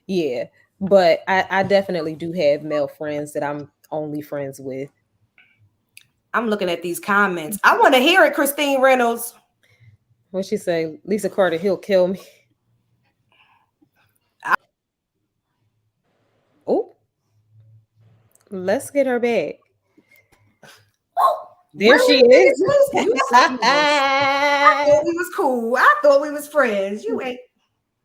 Yeah, but I definitely do have male friends that I'm only friends with. I'm looking at these comments. I want to hear it, Christine Reynolds. What'd she say? Lisa Carter, he'll kill me. Oh, let's get her back. Oh, there really? She is. I thought we was cool. I thought we was friends. You ain't.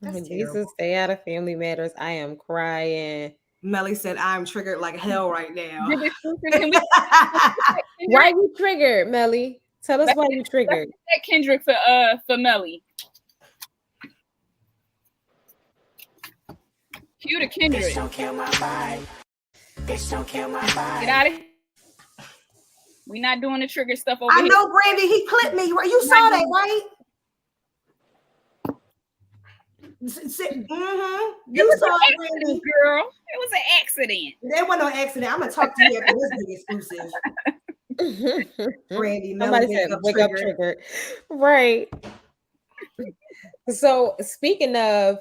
That's Lisa, terrible. stay out of family matters. I am crying. Melly said, I'm triggered like hell right now. Why you triggered, Melly? Tell us why you triggered. That Kendrick for Melly. Cue to Kendrick. Bitch, don't kill my vibe. Bitch, don't kill my vibe. Get out of here. We not doing the trigger stuff over here. I know, Brandy, he clipped me. You saw that, right? Mm-hmm. You saw it, Brandy. Girl. It was an accident. There wasn't no accident. I'm gonna talk to you after this big exclusive. Brandy, somebody said wake up triggered. Right. So speaking of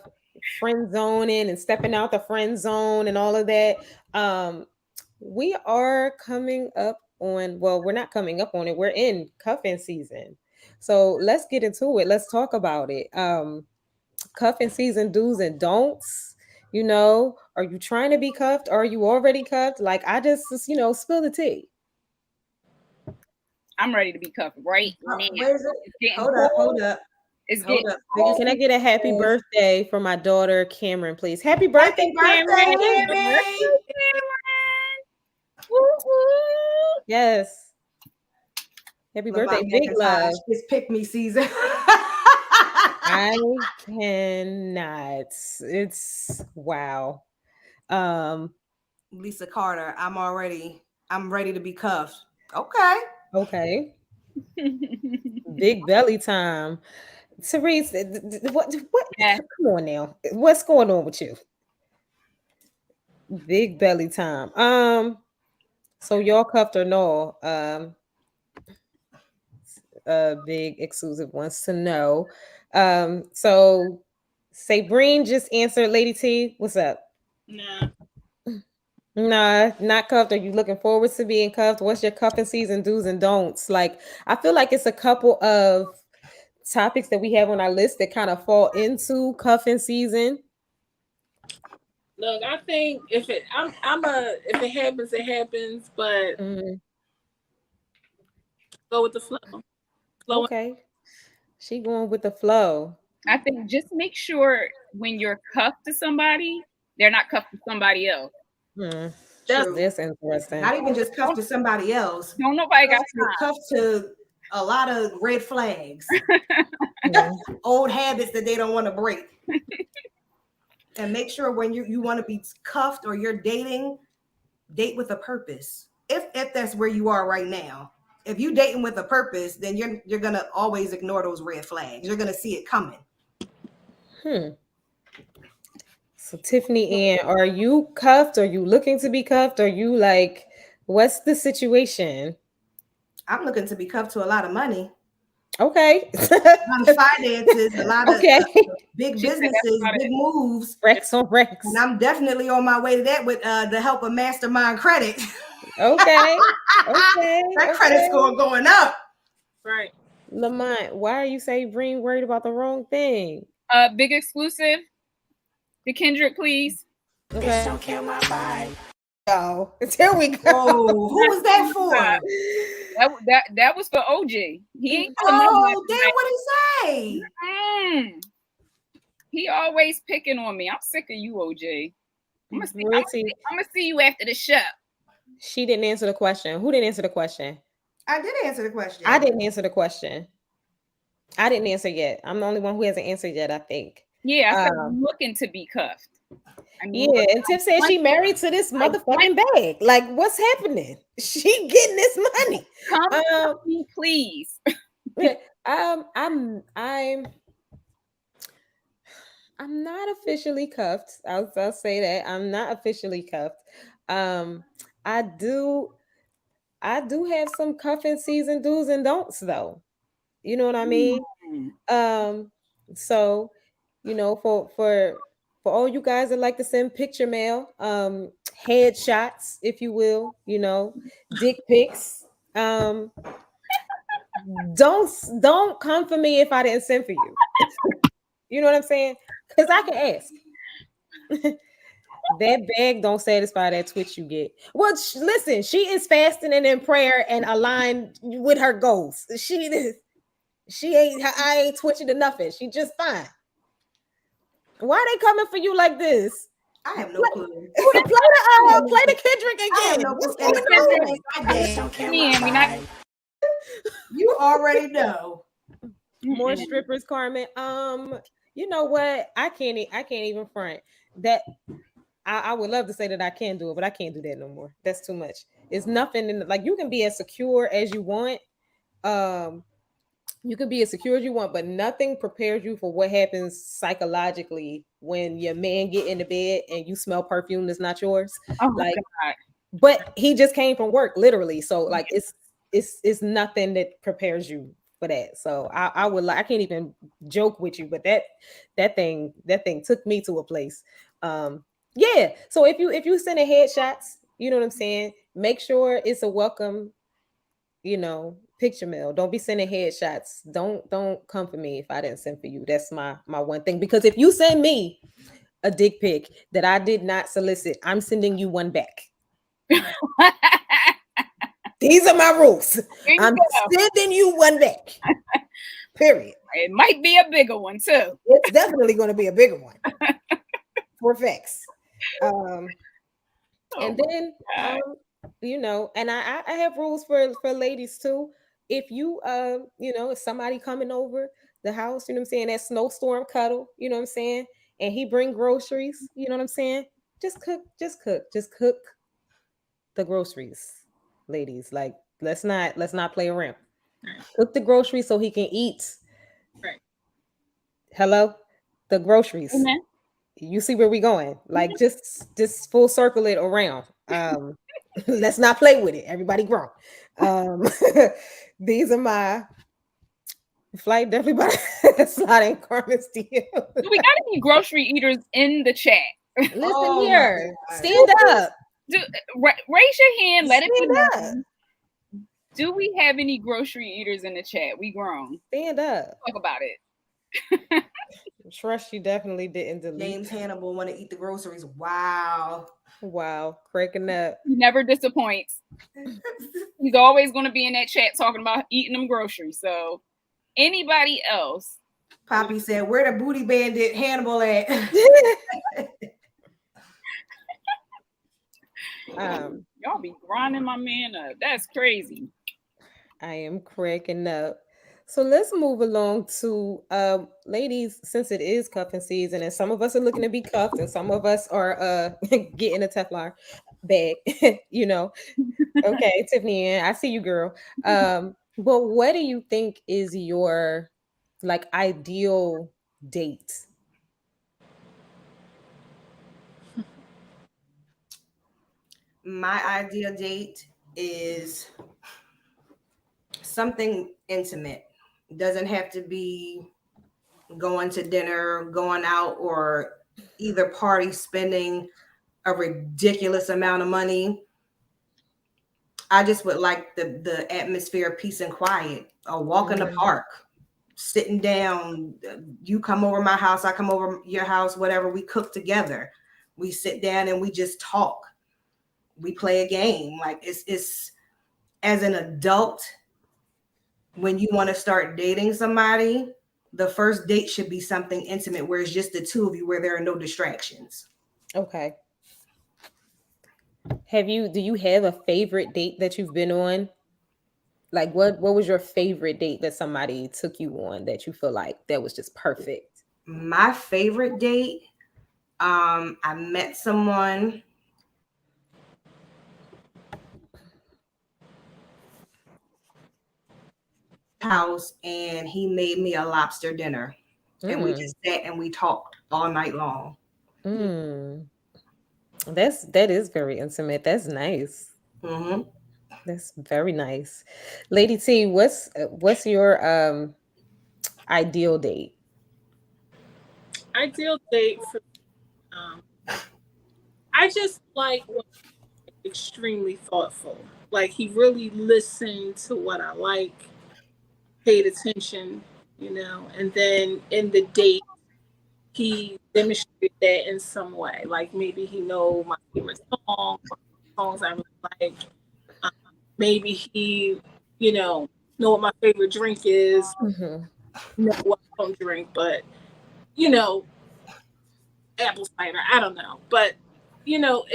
friend zoning and stepping out the friend zone and all of that, we are coming up on, well, we're not coming up on it, we're in cuffing season. So let's get into it. Let's talk about it. Cuffing season do's and don'ts. Are you trying to be cuffed? Are you already cuffed? Like, I just spill the tea. I'm ready to be cuffed right now. Where is it? Hold up. Can I get a happy birthday for my daughter Cameron, please? Happy birthday, Cameron! Yes. Happy birthday, big love. It's Pygmy season. I cannot. It's wow. Lisa Carter, I'm ready to be cuffed. Okay. Big belly time. Therese, what? Come on now. What's going on with you? Big belly time. So y'all cuffed or no? Big exclusive wants to know. So say Breen just answered. Lady T, what's up? Nah, not cuffed. Are you looking forward to being cuffed? What's your cuffing season do's and don'ts? Like, I feel like it's a couple of topics that we have on our list that kind of fall into cuffing season. Look, I think if it happens, it happens, but go with the flow. Okay. She going with the flow. I think just make sure when you're cuffed to somebody, they're not cuffed to somebody else. That's interesting. Not even just cuffed to somebody else. No, nobody got cuffed to a lot of red flags. Old habits that they don't want to break. And make sure when you want to be cuffed or you're dating, date with a purpose. If that's where you are right now. If you dating with a purpose, then you're gonna always ignore those red flags. You're gonna see it coming. So Tiffanyann, are you cuffed? Are you looking to be cuffed? Are you like, what's the situation? I'm looking to be cuffed to a lot of money. Okay. A lot of finances, a lot of big businesses, big moves. Rex on Rex. And I'm definitely on my way to that with the help of Mastermind Credit. Okay. That credit score going up. Right. Lamont, why are you saying Breen worried about the wrong thing? Big exclusive. The Kendrick, please. Okay. Bitch, don't kill my vibe. Oh, here we go. Oh, who was that for? That was for OJ. He ain't damn, what he say? He always picking on me. I'm sick of you, OJ. I'm gonna see you after the show. She didn't answer the question. Who didn't answer the question? I did answer the question. I didn't answer the question. I didn't answer yet. I'm the only one who hasn't answered yet, I think. Yeah, I said I'm looking to be cuffed. Yeah, and Tiff said she married to this motherfucking bag. Like, what's happening? She getting this money. Come me, please. I'm not officially cuffed. I'll say that I'm not officially cuffed. I do have some cuffing season do's and don'ts though. You know what I mean? So, you know, for all you guys that like to send picture mail, headshots, if you will, you know, dick pics. Don't come for me if I didn't send for you. You know what I'm saying? Because I can ask. That bag don't satisfy that twitch you get. Well, listen, she is fasting and in prayer and aligned with her goals. I ain't twitching to nothing. She just fine. Why are they coming for you like this? I have no clue. Play the Kendrick again. What's going on? You already know. More strippers, Carmen. You know what? I can't even front that. I would love to say that I can do it, but I can't do that no more. That's too much. It's nothing in like you can be as secure as you want. You can be as secure as you want, but nothing prepares you for what happens psychologically when your man get in the bed and you smell perfume that's not yours. Oh like, God. But he just came from work, literally. So like it's nothing that prepares you for that. So I can't even joke with you, but that thing took me to a place. Yeah. So if you send headshots, you know what I'm saying, make sure it's a welcome, you know, picture mail. Don't be sending headshots. Don't come for me if I didn't send for you. That's my one thing. Because if you send me a dick pic that I did not solicit, I'm sending you one back. These are my rules. I'm sending you one back. Period. It might be a bigger one too. It's definitely going to be a bigger one. For facts. And then you know, and I have rules for ladies too. If you you know, if somebody coming over the house, you know what I'm saying, that snowstorm cuddle, you know what I'm saying, and he bring groceries, you know what I'm saying, just cook the groceries, ladies. Like let's not play around. Cook the groceries so he can eat. Right. Hello, the groceries. Amen. You see where we going? Like just full circle it around. Let's not play with it. Everybody grown. These are my flight. Everybody sliding Carmen's DM. Do we got any grocery eaters in the chat? Listen here. Stand up. Raise your hand. Let it be Stand known. Do we have any grocery eaters in the chat? We grown. Stand up. Talk about it. Trust you definitely didn't delete. James Hannibal want to eat the groceries. Wow, cracking up. He never disappoints. He's always going to be in that chat talking about eating them groceries. So, anybody else? Poppy said, "Where the booty bandit Hannibal at?" Y'all be grinding my man up. That's crazy. I am cracking up. So let's move along to ladies, since it is cuffing season and some of us are looking to be cuffed and some of us are getting a Teflon bag, you know. Okay, Tiffanyann, I see you, girl. But what do you think is your like ideal date? My ideal date is something intimate. Doesn't have to be going to dinner, going out, or either party spending a ridiculous amount of money. I just would like the atmosphere of peace and quiet. A walk in the park, sitting down. You come over my house, I come over your house, whatever. We cook together. We sit down and we just talk. We play a game. Like it's as an adult, when you want to start dating somebody, the first date should be something intimate where it's just the two of you, where there are no distractions. Okay. Do you have a favorite date that you've been on? Like what was your favorite date that somebody took you on that you feel like that was just perfect? My favorite date I met someone house and he made me a lobster dinner. And we just sat and we talked all night long. That is very intimate. That's nice. Mm-hmm. That's very nice. Lady T, what's your ideal date? Ideal date for I just like when extremely thoughtful. Like he really listened to what I like, paid attention, and then in the date he demonstrated that in some way. Like maybe he know my favorite song or songs I really like. Um, maybe he, know what my favorite drink is. Know what I don't drink, but you know, apple cider. I don't know, but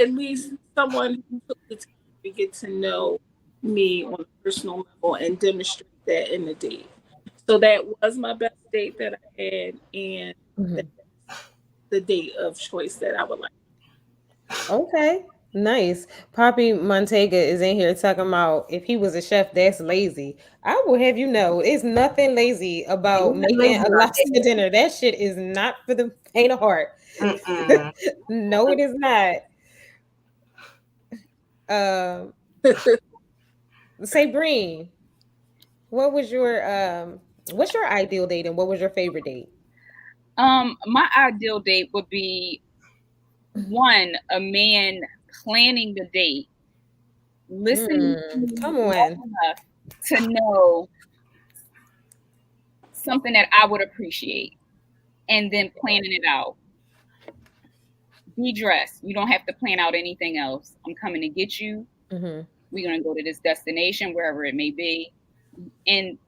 at least someone who took the time to get to know me on a personal level and demonstrate that in the date. So that was my best date that I had, and that's the date of choice that I would like. Okay, nice. Poppy Montega is in here talking about if he was a chef, that's lazy. I will have you know, it's nothing lazy about making a lobster dinner. That shit is not for the faint of heart. No, it is not. Say, Breen, what's your ideal date and what was your favorite date? My ideal date would be one, a man planning the date, listening come on enough to know something that I would appreciate, and then planning it out. Be dressed. You don't have to plan out anything else. I'm coming to get you. We're going to go to this destination, wherever it may be. And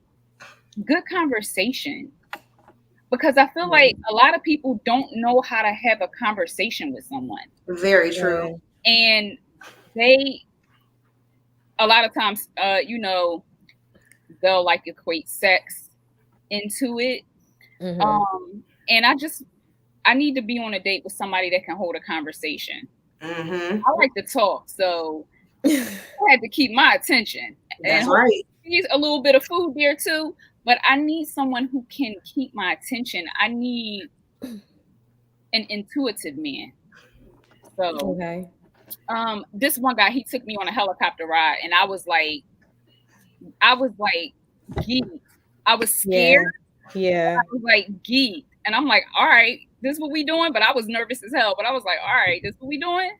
good conversation. Because I feel like a lot of people don't know how to have a conversation with someone. Very true. And they, a lot of times, they'll like equate sex into it. And I need to be on a date with somebody that can hold a conversation. I like to talk, so I had to keep my attention. That's right. Need a little bit of food there too, but I need someone who can keep my attention. I need an intuitive man. So, this one guy, he took me on a helicopter ride, and I was like geeked. I was scared. Yeah. I was like geeked, and I'm like, all right, this is what we doing. But I was nervous as hell. But I was like, all right, this is what we doing.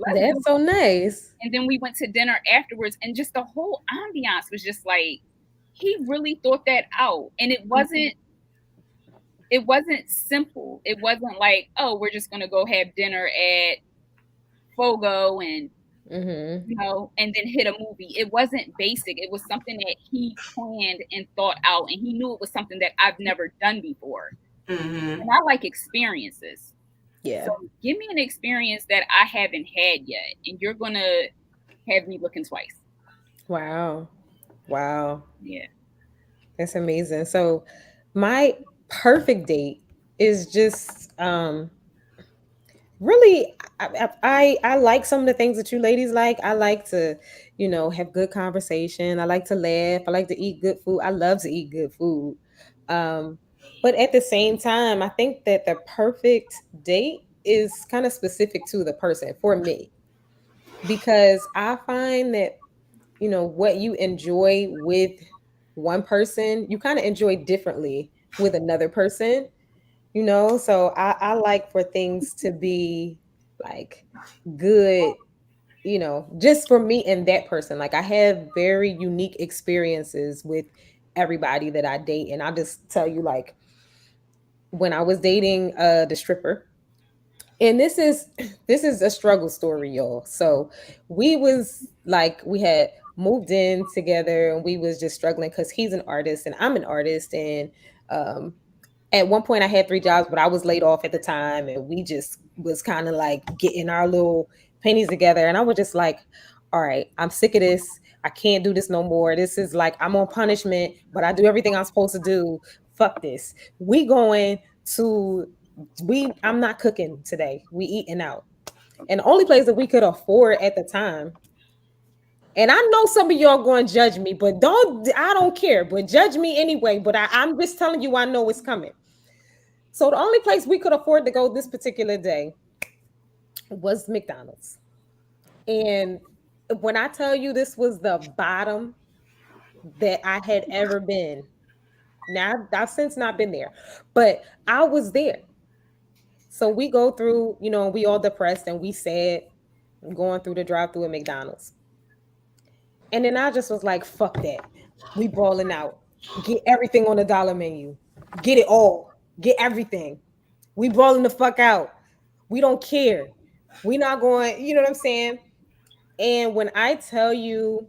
That's so nice. And then we went to dinner afterwards, and just the whole ambiance was just like, he really thought that out. And it wasn't simple. It wasn't like, oh, we're just gonna go have dinner at Fogo and and then hit a movie. It wasn't basic. It was something that he planned and thought out, and he knew it was something that I've never done before. And I like experiences. Yeah. So give me an experience that I haven't had yet, and you're gonna have me looking twice. Wow. Yeah. That's amazing. So my perfect date is just really I like some of the things that you ladies like. I like to, have good conversation. I like to laugh. I like to eat good food. I love to eat good food. But at the same time, I think that the perfect date is kind of specific to the person for me, because I find that, what you enjoy with one person, you kind of enjoy differently with another person, so I like for things to be like good, just for me and that person. Like, I have very unique experiences with everybody that I date. And I'll just tell you, like, when I was dating the stripper, and this is a struggle story, y'all. So we had moved in together, and we was just struggling because he's an artist and I'm an artist. And at one point I had 3 jobs, but I was laid off at the time, and we just was kind of like getting our little pennies together. And I was just like, all right, I'm sick of this. I can't do this no more. This is like, I'm on punishment, but I do everything I'm supposed to do. Fuck this. We going to I'm not cooking today. We eating out. And the only place that we could afford at the time, and I know some of y'all going to judge me, but I don't care, but judge me anyway. But I'm just telling you, I know it's coming. So the only place we could afford to go this particular day was McDonald's. And when I tell you this was the bottom that I had ever been, now I've since not been there, but I was there. So we go through, we all depressed and we sad going through the drive-through at McDonald's. And then I just was like, fuck that. We balling out. Get everything on the dollar menu. Get it all. Get everything. We balling the fuck out. We don't care. We not going, you know what I'm saying? And when I tell you,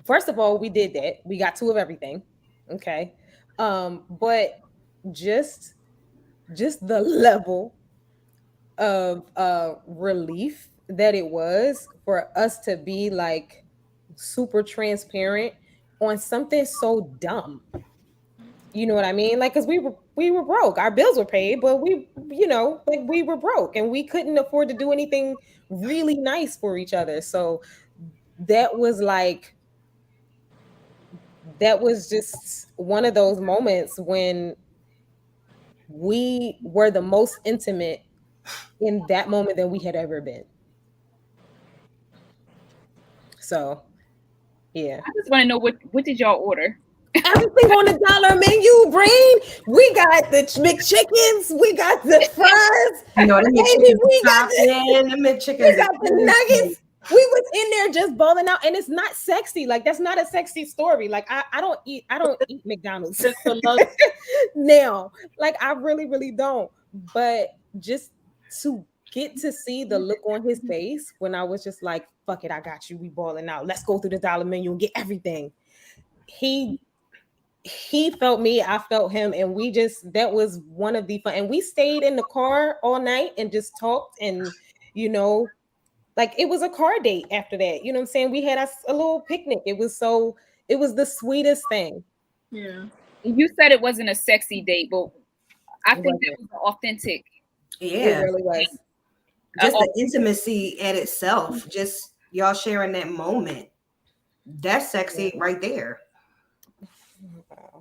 first of all, we did that. We got 2 of everything. Okay. But just the level of relief that it was for us to be like super transparent on something so dumb. You know what I mean? Like, because we were broke. Our bills were paid, but we were broke and we couldn't afford to do anything really nice for each other. So that was just one of those moments when we were the most intimate in that moment than we had ever been. So, yeah. I just want to know what did y'all order? Everything on the dollar menu, Breen. We got the McChickens. We got the fries. No, the Baby, we got the McChickens. We got the nuggets. We was in there just balling out, and it's not sexy. Like, that's not a sexy story. Like, I don't eat McDonald's now. Like, I really, really don't. But just to get to see the look on his face when I was just like, fuck it, I got you. We balling out. Let's go through the dollar menu and get everything. He felt me, I felt him, and that was one of the fun. And we stayed in the car all night and just talked, and like it was a car date after that. You know what I'm saying? We had a little picnic. It was the sweetest thing. Yeah. You said it wasn't a sexy date, but I think that was authentic. Yeah, it really was. Just the intimacy at itself, just y'all sharing that moment. That's sexy right there.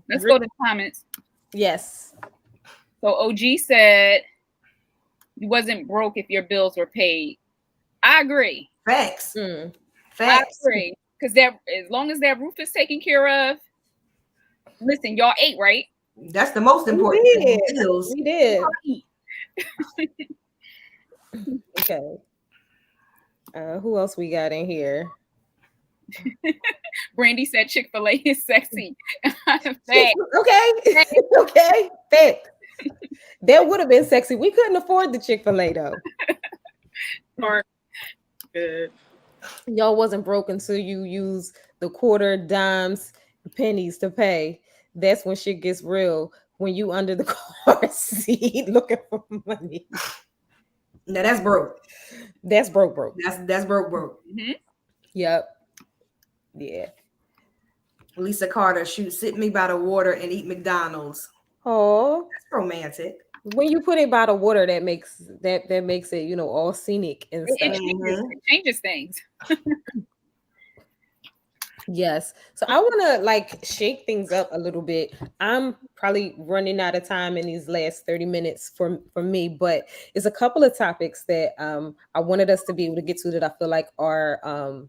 Let's go to comments. Yes. So OG said you wasn't broke if your bills were paid. I agree. Facts. Facts. I agree. Because as long as that roof is taken care of, listen, y'all ate, right? That's the most important thing. We did. Okay. Who else we got in here? Brandy said Chick-Fil-A is sexy. Okay. Okay. Fact. That would have been sexy. We couldn't afford the Chick-Fil-A though. Good. Y'all wasn't broken, so you use the quarter, dimes, pennies to pay. That's when shit gets real. When you under the car seat looking for money. Now that's broke. That's broke. That's broke. Mm-hmm. Yep. Yeah. Lisa Carter, sit me by the water and eat McDonald's. Oh, that's romantic. When you put it by the water, that makes it, all scenic and stuff. It changes things. Yes. So I want to shake things up a little bit. I'm probably running out of time in these last 30 minutes for me, but it's a couple of topics that I wanted us to be able to get to that I feel like are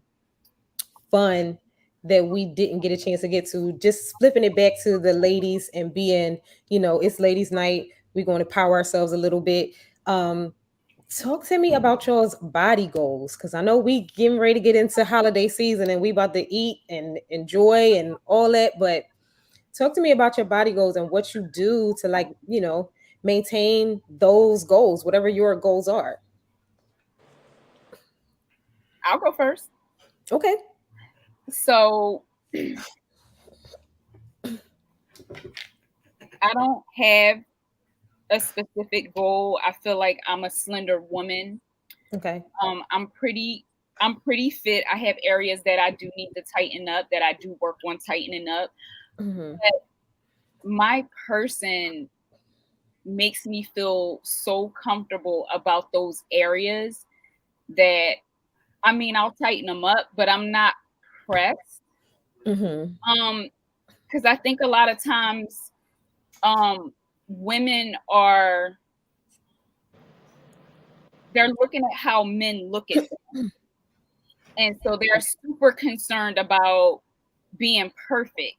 fun that we didn't get a chance to get to. Just flipping it back to the ladies and being, it's ladies' night. We're going to power ourselves a little bit. Talk to me about y'all's body goals, because I know we getting ready to get into holiday season and we about to eat and enjoy and all that, but talk to me about your body goals and what you do to maintain those goals, whatever your goals are. I'll go first. Okay. So I don't have a specific goal. I feel like I'm a slender woman. Okay. I'm pretty fit. I have areas that I do need to tighten up, that I do work on tightening up. Mm-hmm. But my person makes me feel so comfortable about those areas that, I mean, I'll tighten them up, but I'm not pressed. Because I think a lot of times women they're looking at how men look at them. And so they're super concerned about being perfect.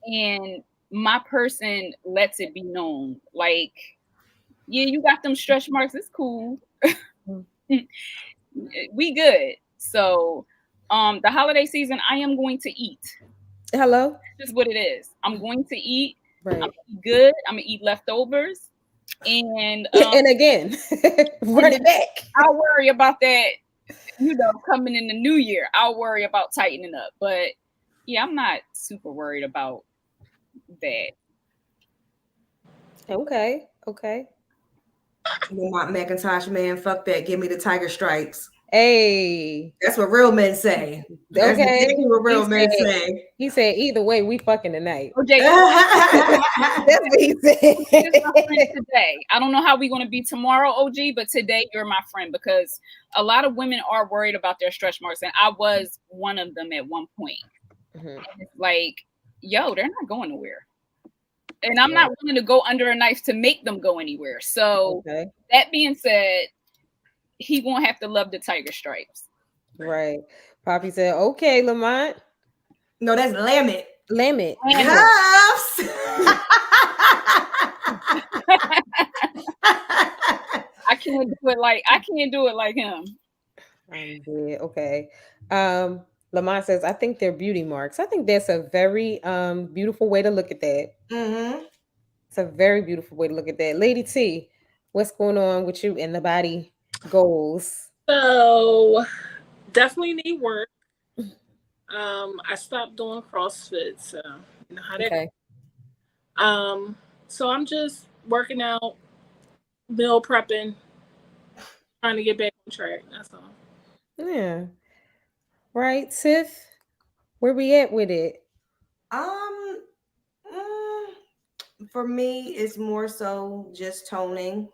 And my person lets it be known. Like, yeah, you got them stretch marks. It's cool. We good. So the holiday season, I am going to eat. Hello? That's just what it is. I'm going to eat. Right. I'm gonna eat good. I'm going to eat leftovers. And again, run it back. I'll worry about that, coming in the new year. I'll worry about tightening up. But yeah, I'm not super worried about that. Okay. Lamont McIntosh, man, fuck that. Give me the tiger stripes. Hey. That's what real men say. That's exactly what real men say. He said, either way, we fucking tonight. OJ, that's what he said. You're my friend today. I don't know how we're going to be tomorrow, OG, but today you're my friend, because a lot of women are worried about their stretch marks, and I was one of them at one point. And it's like, yo, they're not going nowhere. And I'm not willing to go under a knife to make them go anywhere. So that being said, he won't have to love the tiger stripes. Right. Poppy said, okay, Lamont. No, that's Lamit. Lamit. I can't do it like him. I'm dead. Okay. Lamont says, I think they're beauty marks. I think that's a very beautiful way to look at that. It's a very beautiful way to look at that. Lady T, what's going on with you and the body goals? So definitely need work. I stopped doing CrossFit, so you know how that. So I'm just working out, meal prepping, trying to get back on track. That's all. Yeah. Right, Tiff? Where we at with it? For me, it's more so just toning.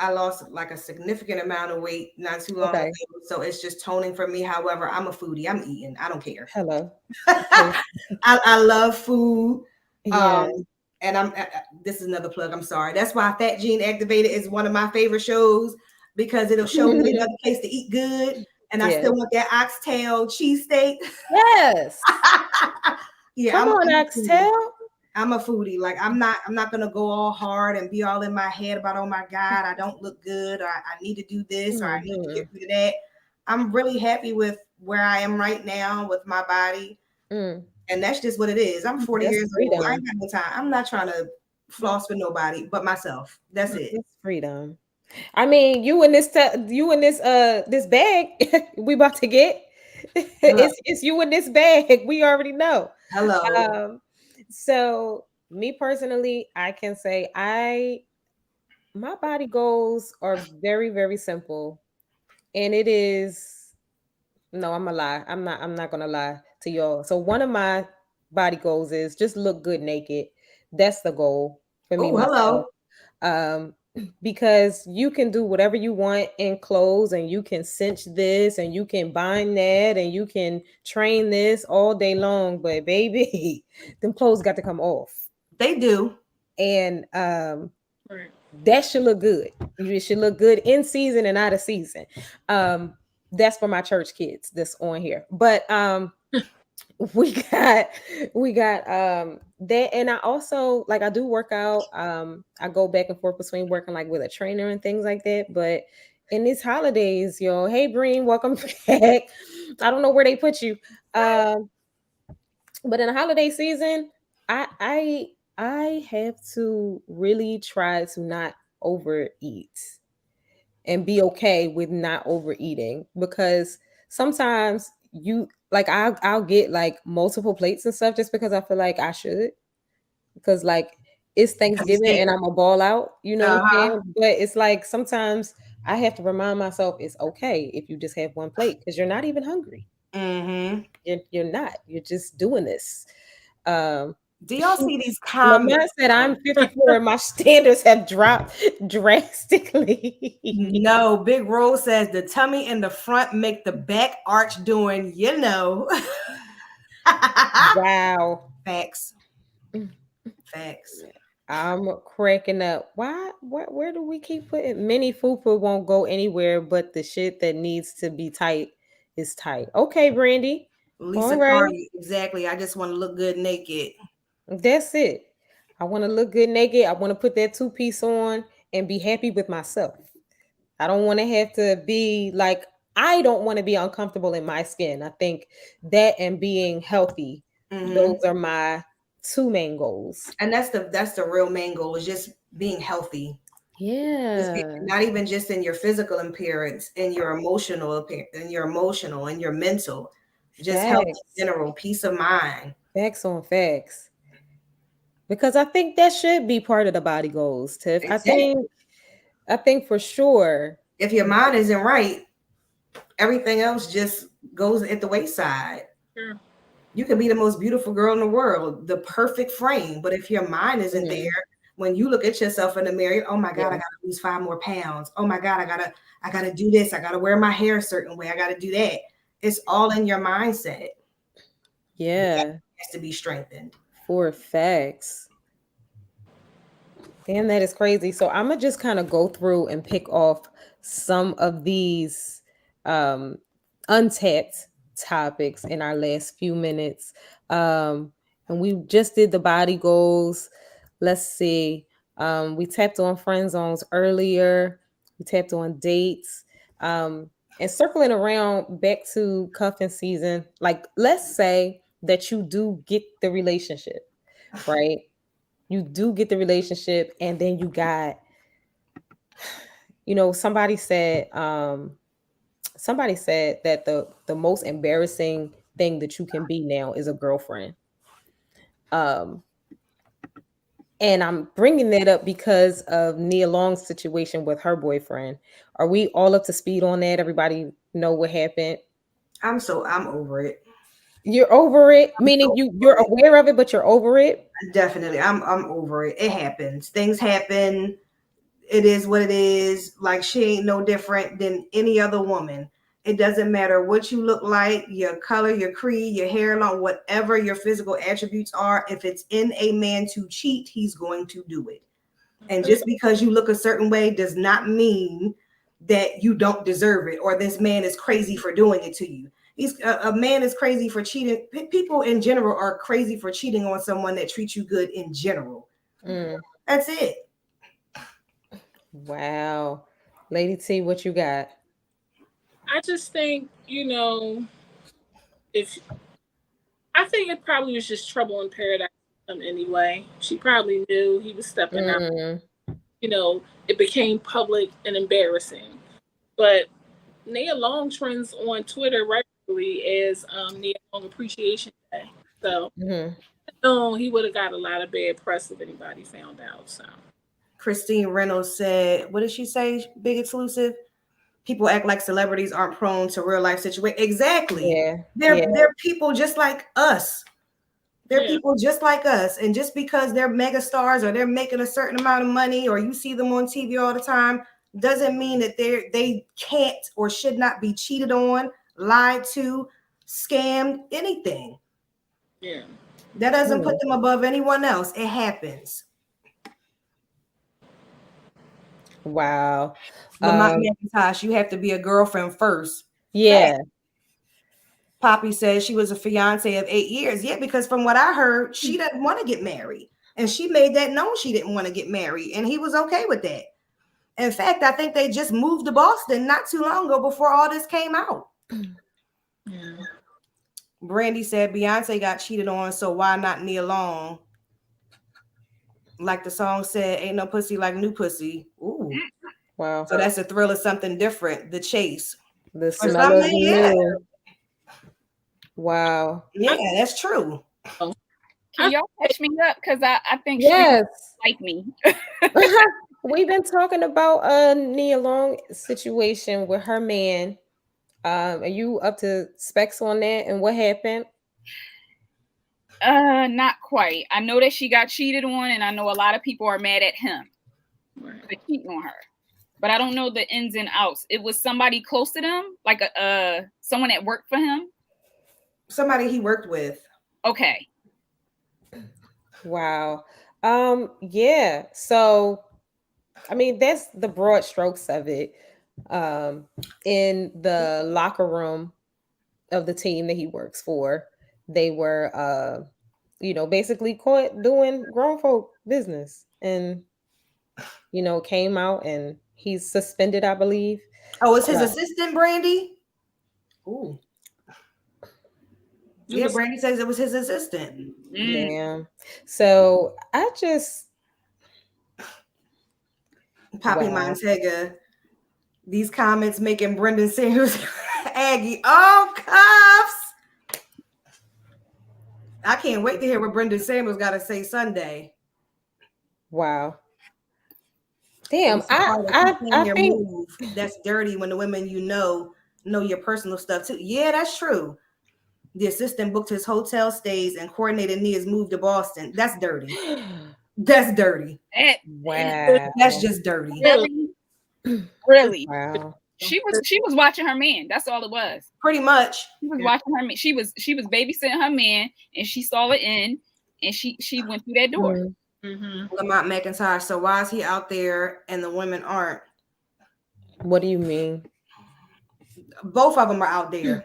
I lost like a significant amount of weight not too long ago, so it's just toning for me. However, I'm a foodie. I'm eating. I don't care. Hello. I love food. Yeah. And this is another plug. I'm sorry. That's why Fat Gene Activated is one of my favorite shows, because it'll show me another place to eat good, and I still want that oxtail cheesesteak. Yes. Yeah. Come on, oxtail. I'm a foodie. Like, I'm not gonna go all hard and be all in my head about, oh my God, I don't look good, or I need to do this, or I need to get rid of that. I'm really happy with where I am right now with my body. And that's just what it is. I'm 40 years old. I ain't got no time. I'm not trying to floss with nobody but myself. That's it. It's freedom. I mean, you in this this bag we about to get. It's you in this bag. We already know. Hello. So me personally, I can say my body goals are very, very simple. And it is, no, I'm a lie. I'm not gonna lie to y'all. So one of my body goals is just look good naked. That's the goal for me. Myself. Because you can do whatever you want in clothes, and you can cinch this, and you can bind that, and you can train this all day long. But baby, them clothes got to come off. They do. And that should look good. You should look good in season and out of season. That's for my church kids that's on here. But we got that. And I also, like, I do work out. I go back and forth between working like with a trainer and things like that. But in these holidays, yo, hey Breen, welcome back. I don't know where they put you. But in the holiday season, I have to really try to not overeat and be okay with not overeating, because sometimes I'll get like multiple plates and stuff just because I feel like I should, because like it's Thanksgiving and I'm a ball out, you know what I'm saying? But it's like sometimes I have to remind myself it's okay if you just have one plate, because you're not even hungry. You're not. You're just doing this. Do y'all see these comments? Lamont said, I'm 54 and my standards have dropped drastically. No, Big Rose says the tummy in the front make the back arch doing, Wow. Facts. Facts. I'm cracking up. Why? Where do we keep putting? Mini fupa won't go anywhere, but the shit that needs to be tight is tight. Okay, Brandy. Lisa Carney, exactly. I just want to look good naked. That's it. I want to look good naked. I want to put that 2-piece on and be happy with myself. I don't want to have to be like, I don't want to be uncomfortable in my skin. I think that and being healthy, those are my two main goals. And that's the real main goal, is just being healthy. Yeah. Not even just in your physical appearance, in your emotional appearance, in your emotional and your mental. Just health in general, peace of mind. Facts on facts. Because I think that should be part of the body goals, Tiff. Exactly. I think for sure. If your mind isn't right, everything else just goes at the wayside. Sure. You can be the most beautiful girl in the world, the perfect frame, but if your mind isn't there, when you look at yourself in the mirror, oh my God, I gotta lose 5 more pounds. Oh my God, I gotta do this. I gotta wear my hair a certain way. I gotta do that. It's all in your mindset. Yeah. That has to be strengthened. For facts. Damn, that is crazy. So I'm gonna just kind of go through and pick off some of these untapped topics in our last few minutes. And we just did the body goals. Let's see. We tapped on friend zones earlier. We tapped on dates. And circling around back to cuffing season, like let's say that you do get the relationship, right? You do get the relationship, and then you got, somebody said that the most embarrassing thing that you can be now is a girlfriend. And I'm bringing that up because of Nia Long's situation with her boyfriend. Are we all up to speed on that? Everybody know what happened? I'm over it. You're over it, meaning you're aware of it, but you're over it? Definitely. I'm over it. It happens. Things happen. It is what it is. Like, she ain't no different than any other woman. It doesn't matter what you look like, your color, your creed, your hairline, whatever your physical attributes are. If it's in a man to cheat, he's going to do it. And just because you look a certain way does not mean that you don't deserve it, or this man is crazy for doing it to you. A man is crazy for cheating. People in general are crazy for cheating on someone that treats you good in general. That's it. Wow. Lady T, what you got? I just think, I think it probably was just trouble in paradise anyway. She probably knew he was stepping out. It became public and embarrassing. But Nia Long trends on Twitter regularly as Nia Long Appreciation Day. So he would have got a lot of bad press if anybody found out. So Christine Reynolds said, what did she say? Big exclusive. People act like celebrities aren't prone to real life situations. Exactly. Yeah. They're people just like us. They're people just like us. And just because they're mega stars or they're making a certain amount of money, or you see them on TV all the time, doesn't mean that they can't or should not be cheated on, lied to, scammed, anything. Yeah. That doesn't put them above anyone else. It happens. Wow. Lamont McIntosh, you have to be a girlfriend first. Yeah. Poppy says she was a fiance of 8 years. Yeah, because from what I heard, she didn't want to get married. And she made that known she didn't want to get married. And he was okay with that. In fact, I think they just moved to Boston not too long ago before all this came out. Yeah. Brandy said Beyonce got cheated on, so why not Nia Long? Like the song said, ain't no pussy like new pussy. Ooh. Wow. So that's a thrill of something different. The chase. The smell of new. Wow. Yeah, that's true. Can y'all catch me up? Because I think she like me. We've been talking about Nia Long situation with her man. Are you up to specs on that and what happened? Not quite. I know that she got cheated on, and I know a lot of people are mad at him for cheating on her. But I don't know the ins and outs. It was somebody close to them, like someone that worked for him. Somebody he worked with. Okay. Wow. Yeah. So, I mean, that's the broad strokes of it. In the locker room of the team that he works for, they were, basically caught doing grown folk business, and came out, and he's suspended, I believe. Oh, it's his assistant, Brandy? Ooh. Yeah, Brandy says it was his assistant. Damn. So I just Poppy Montega. These comments making Brendan Samuels Aggie. Oh, cuffs. I can't wait to hear what Brendan Samuels got to say Sunday. Wow. Damn, I think move. That's dirty when the women know your personal stuff too. Yeah, that's true. The assistant booked his hotel stays and coordinated Nia's move to Boston. That's dirty. That's dirty. Wow. That's just dirty. Really? Wow. She was watching her man. That's all it was. Pretty much. She was watching her man. She was babysitting her man, and she saw it in, and she went through that door. Lamont McIntyre. So why is he out there and the women aren't? What do you mean? Both of them are out there.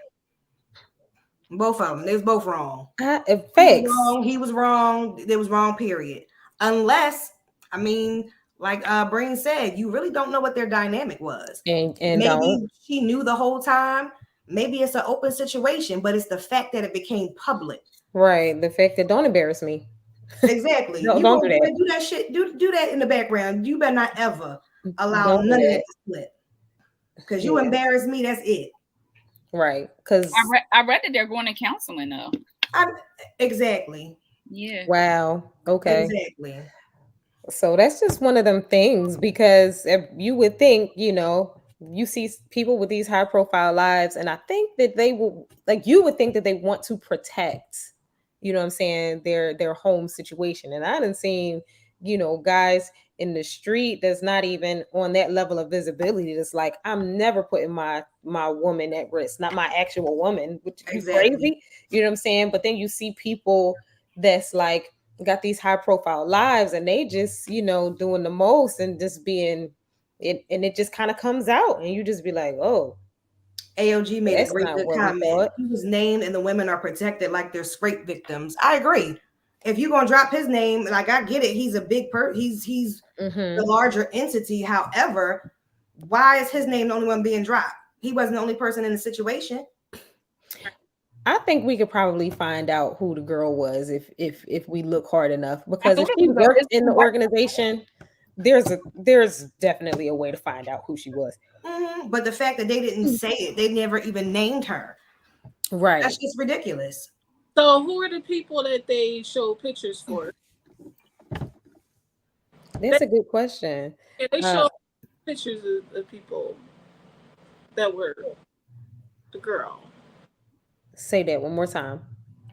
Both of them. They was both wrong. Facts. He was wrong. They was wrong, period. Unless, I mean, like Breen said, you really don't know what their dynamic was. And maybe she knew the whole time. Maybe it's an open situation, but it's the fact that it became public. Right. The fact that don't embarrass me. Exactly. Don't do that. Do that shit. Do that in the background. You better not ever allow none of that to split. Because you embarrass me, that's it. Right. Because I read that they're going to counseling though. Exactly. Yeah. Wow. Okay. Exactly. So that's just one of them things, because if you would think, you see people with these high profile lives, and I think that they will, like, you would think that they want to protect, what I'm saying, their home situation. And I done seen, guys in the street that's not even on that level of visibility. That's like, I'm never putting my woman at risk, not my actual woman, which is crazy. You know what I'm saying? But then you see people that's like got these high profile lives, and they just, doing the most and just being it, and it just kind of comes out, and you just be like, oh. AOG made a great good comment. He was named and the women are protected like they're rape victims. I agree. If you're gonna drop his name, like, I get it, he's a big he's the larger entity. However, why is his name the only one being dropped? He wasn't the only person in the situation. I think we could probably find out who the girl was if we look hard enough, because if she worked in the organization, there's definitely a way to find out who she was. But the fact that they didn't say it, they never even named her. Right. That's just ridiculous. So who are the people that they show pictures for? That's a good question. Yeah, they show pictures of people that were the girl. Say that one more time.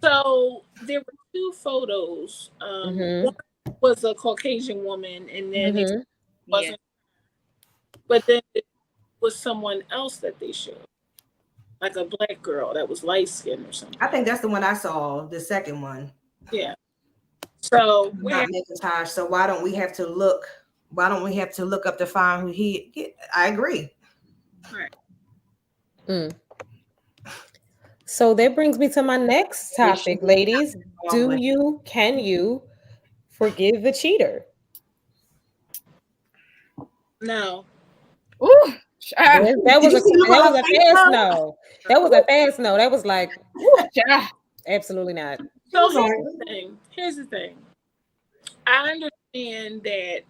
So there were two photos. One was a Caucasian woman, and then it wasn't. But then it was someone else that they showed, like a black girl that was light skinned or something. I think that's the one I saw, the second one. Yeah. So so why don't we have to look? Why don't we have to look up to find who he? Yeah, I agree. Right. So that brings me to my next topic, ladies. Can you forgive the cheater? No. Ooh. That was a fast no. That was a fast no. That was like, absolutely not. So here's the thing. I understand that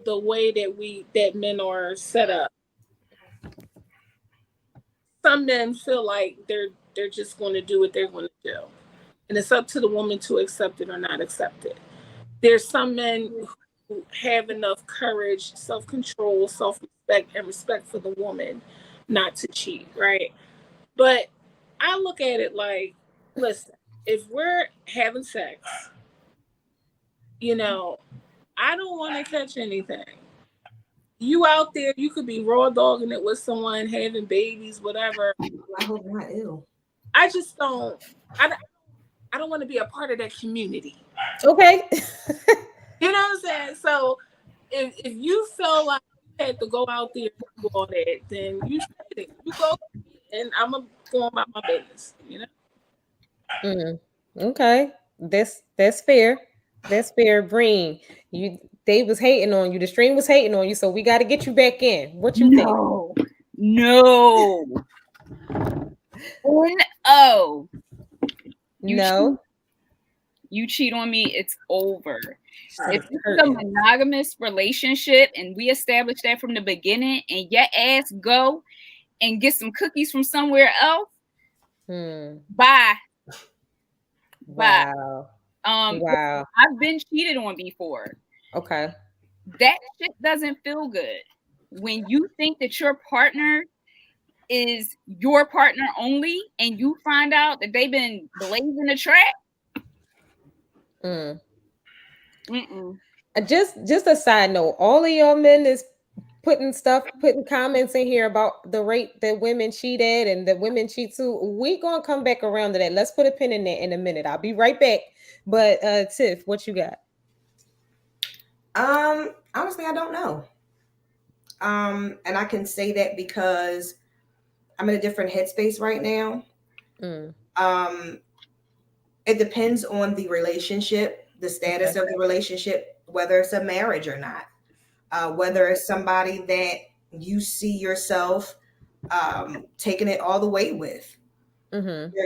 the way that men are set up, some men feel like they're just going to do what they're going to do, and it's up to the woman to accept it or not accept it. There's some men who have enough courage, self-control, self-respect, and respect for the woman not to cheat, right? But I look at it like, listen, if we're having sex, you know, I don't want to catch anything. You out there, you could be raw dogging it with someone, having babies, whatever. I hope not. Ew. I just don't. I don't want to be a part of that community. Okay. You know what I'm saying? So if you feel like you had to go out there and do all that, then you go, and I'm gonna go about my business. You know. Okay, that's fair. That's fair, Breen. They was hating on you. The stream was hating on you, so we got to get you back in. What you think? No. No. You cheat on me, it's over. If it's a monogamous relationship and we establish that from the beginning, and your ass go and get some cookies from somewhere else, bye. Wow. Wow. I've been cheated on before. Okay. That shit doesn't feel good. When you think that your partner is your partner only, and you find out that they've been blazing the track. Just a side note, all of y'all men is putting comments in here about the rate that women cheated and that women cheat too. We gonna come back around to that. Let's put a pin in that in a minute. I'll be right back. But Tiff, what you got? Honestly, I don't know. And I can say that because I'm in a different headspace right now. It depends on the relationship, the status of the relationship, whether it's a marriage or not, whether it's somebody that you see yourself taking it all the way with.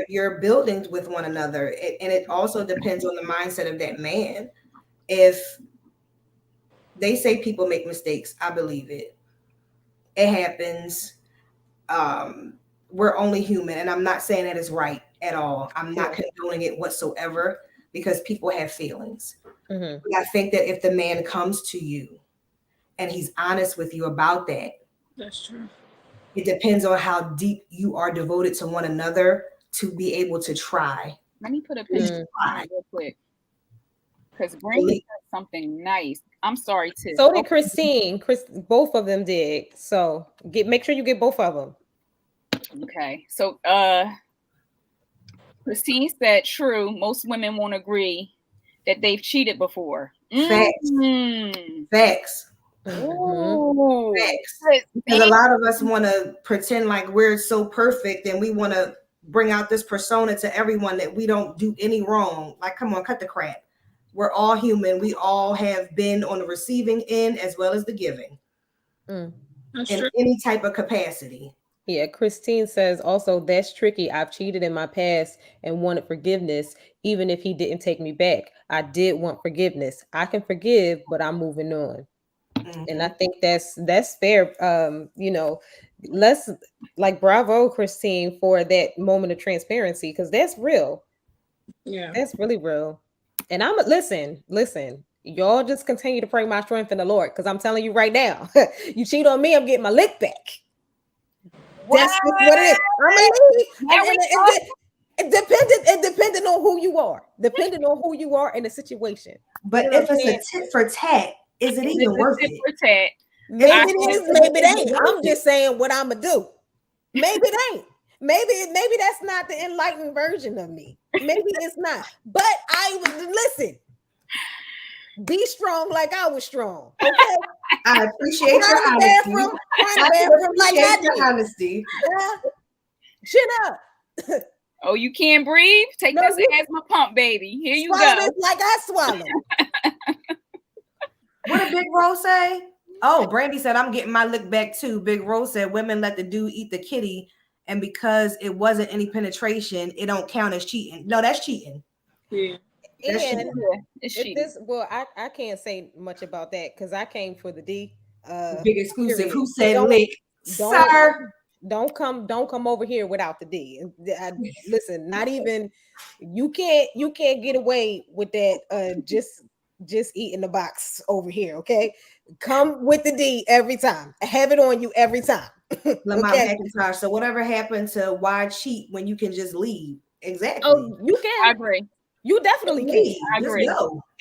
You're building with one another. And it also depends on the mindset of that man. If they say people make mistakes, I believe it. It happens. We're only human, and I'm not saying that is right at all. I'm not condoning it whatsoever because people have feelings. But I think that if the man comes to you and he's honest with you about that, that's true. It depends on how deep you are devoted to one another to be able to try. Let me put a picture real quick because Breen said something nice. I'm sorry, Tiff. So did Christine. Both of them did. So make sure you get both of them. Okay. So Christine said, true, most women won't agree that they've cheated before. Facts. Facts. Facts. Because a lot of us want to pretend like we're so perfect and we want to bring out this persona to everyone that we don't do any wrong. Like, come on, cut the crap. We're all human. We all have been on the receiving end as well as the giving in any type of capacity. Yeah, Christine says also that's tricky. I've cheated in my past and wanted forgiveness, even if he didn't take me back. I did want forgiveness. I can forgive, but I'm moving on. And I think that's fair. Let's bravo, Christine, for that moment of transparency, because that's real. Yeah, that's really real. And I'm listen. Y'all just continue to pray my strength in the Lord, because I'm telling you right now, you cheat on me, I'm getting my lick back. That's what it is. It depending on who you are. Depending on who you are in the situation. But if it's a tit for tat, is it even worth it? Maybe it is, maybe it ain't. I'm just saying what I'm gonna do. Maybe it ain't. Maybe that's not the enlightened version of me. Maybe it's not. But I would listen. Be strong like I was strong. Okay. I appreciate your honesty. Chin up. Oh, you can't breathe? Take this asthma pump, baby. Here you swallow go. This like I swallow. What did Big Rose say? Oh, Brandy said, I'm getting my lick back too. Big Rose said, women let the dude eat the kitty, and because it wasn't any penetration, it don't count as cheating. No, that's cheating. Yeah. I can't say much about that because I came for the D. Big exclusive. Who said lick? Sir. Don't come over here without the D. Listen, not even you can't get away with that. Just eating the box over here. Okay, come with the D every time. Have it on you every time. Okay. So whatever happened to why cheat when you can just leave? Exactly. Oh, you can. I agree. You definitely can. I agree.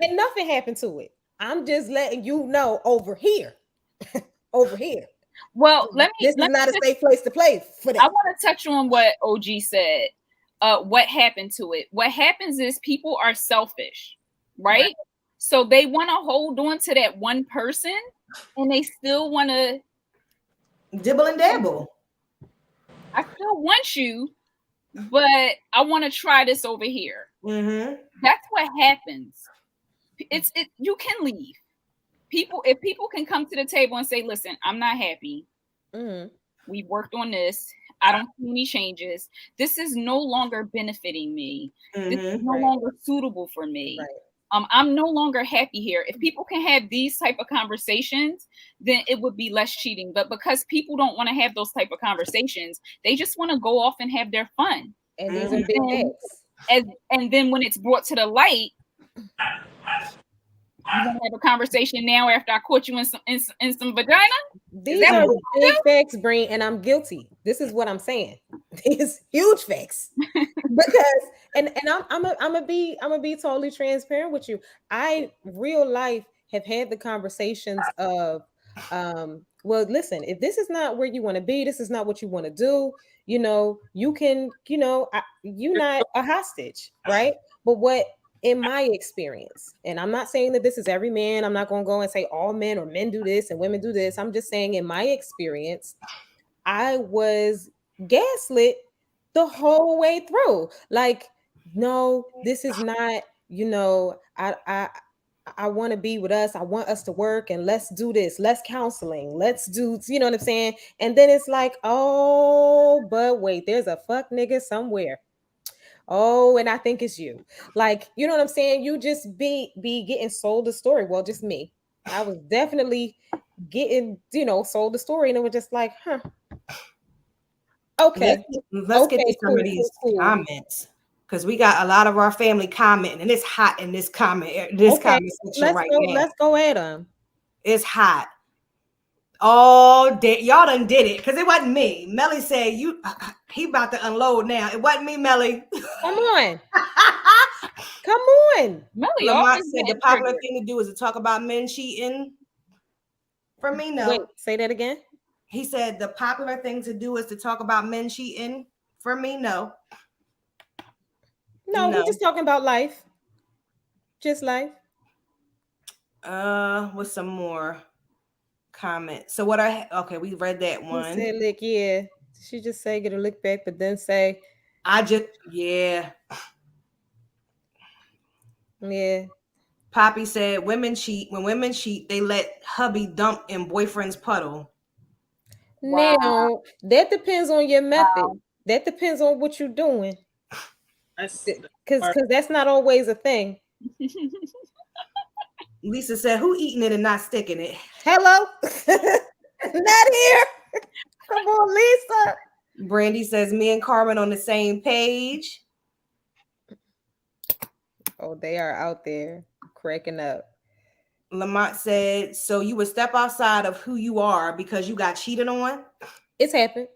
And nothing happened to it. I'm just letting you know over here. Over here. Well, this is not a safe place to play for that. I want to touch on what OG said. What happened to it? What happens is people are selfish, right? So they want to hold on to that one person, and they still want to dibble and dabble. I still want you, but I want to try this over here. Mm-hmm. That's what happens. You can leave. If people can come to the table and say, listen, I'm not happy. Mm-hmm. We've worked on this. I don't see any changes. This is no longer benefiting me. Mm-hmm. This is no longer suitable for me. I'm no longer happy here. If people can have these type of conversations, then it would be less cheating. But because people don't want to have those type of conversations, they just want to go off and have their fun. And these are big facts. And then when it's brought to the light, you want to have a conversation now after I caught you in some vagina? These are big facts, Breen, and I'm guilty. This is what I'm saying. These huge facts. Because and I'm gonna be totally transparent with you. I real life have had the conversations of well, listen, if this is not where you want to be, this is not what you want to do, you can, you're not a hostage, right? But what in my experience, and I'm not saying that this is every man, I'm not going to go and say all men or men do this and women do this. I'm just saying in my experience, I was gaslit the whole way through. Like, no, this is not, I want to be with us. I want us to work and let's do this. Let's counseling. Let's do, you know what I'm saying? And then it's like, oh, but wait, there's a fuck nigga somewhere. Oh, and I think it's you. Like, you know what I'm saying? You just be getting sold the story. Well, just me. I was definitely getting, sold the story, and it was just like, huh. Okay. Let's get to some of these comments. Because we got a lot of our family commenting, and it's hot in this comment section right now. Let's go at them. It's hot. Oh, y'all done did it because it wasn't me. Melly said he about to unload now. It wasn't me, Melly. Come on. Come on. Melly Lamont said the popular thing to do is to talk about men cheating. For me, no. Wait, say that again. He said the popular thing to do is to talk about men cheating. For me, no. No, we're just talking about life. Just life. With some more comments. So okay, we read that one. She said lick, yeah. She just say get a lick back, but then say yeah. Poppy said women cheat. When women cheat, they let hubby dump in boyfriend's puddle. Wow. Now that depends on your method. Wow. That depends on what you're doing. Because that's not always a thing. Lisa said, who eating it and not sticking it? Hello? Not here. Come on, Lisa. Brandy says, me and Carmen on the same page. Oh, they are out there cracking up. Lamont said, so you would step outside of who you are because you got cheated on? It's happened.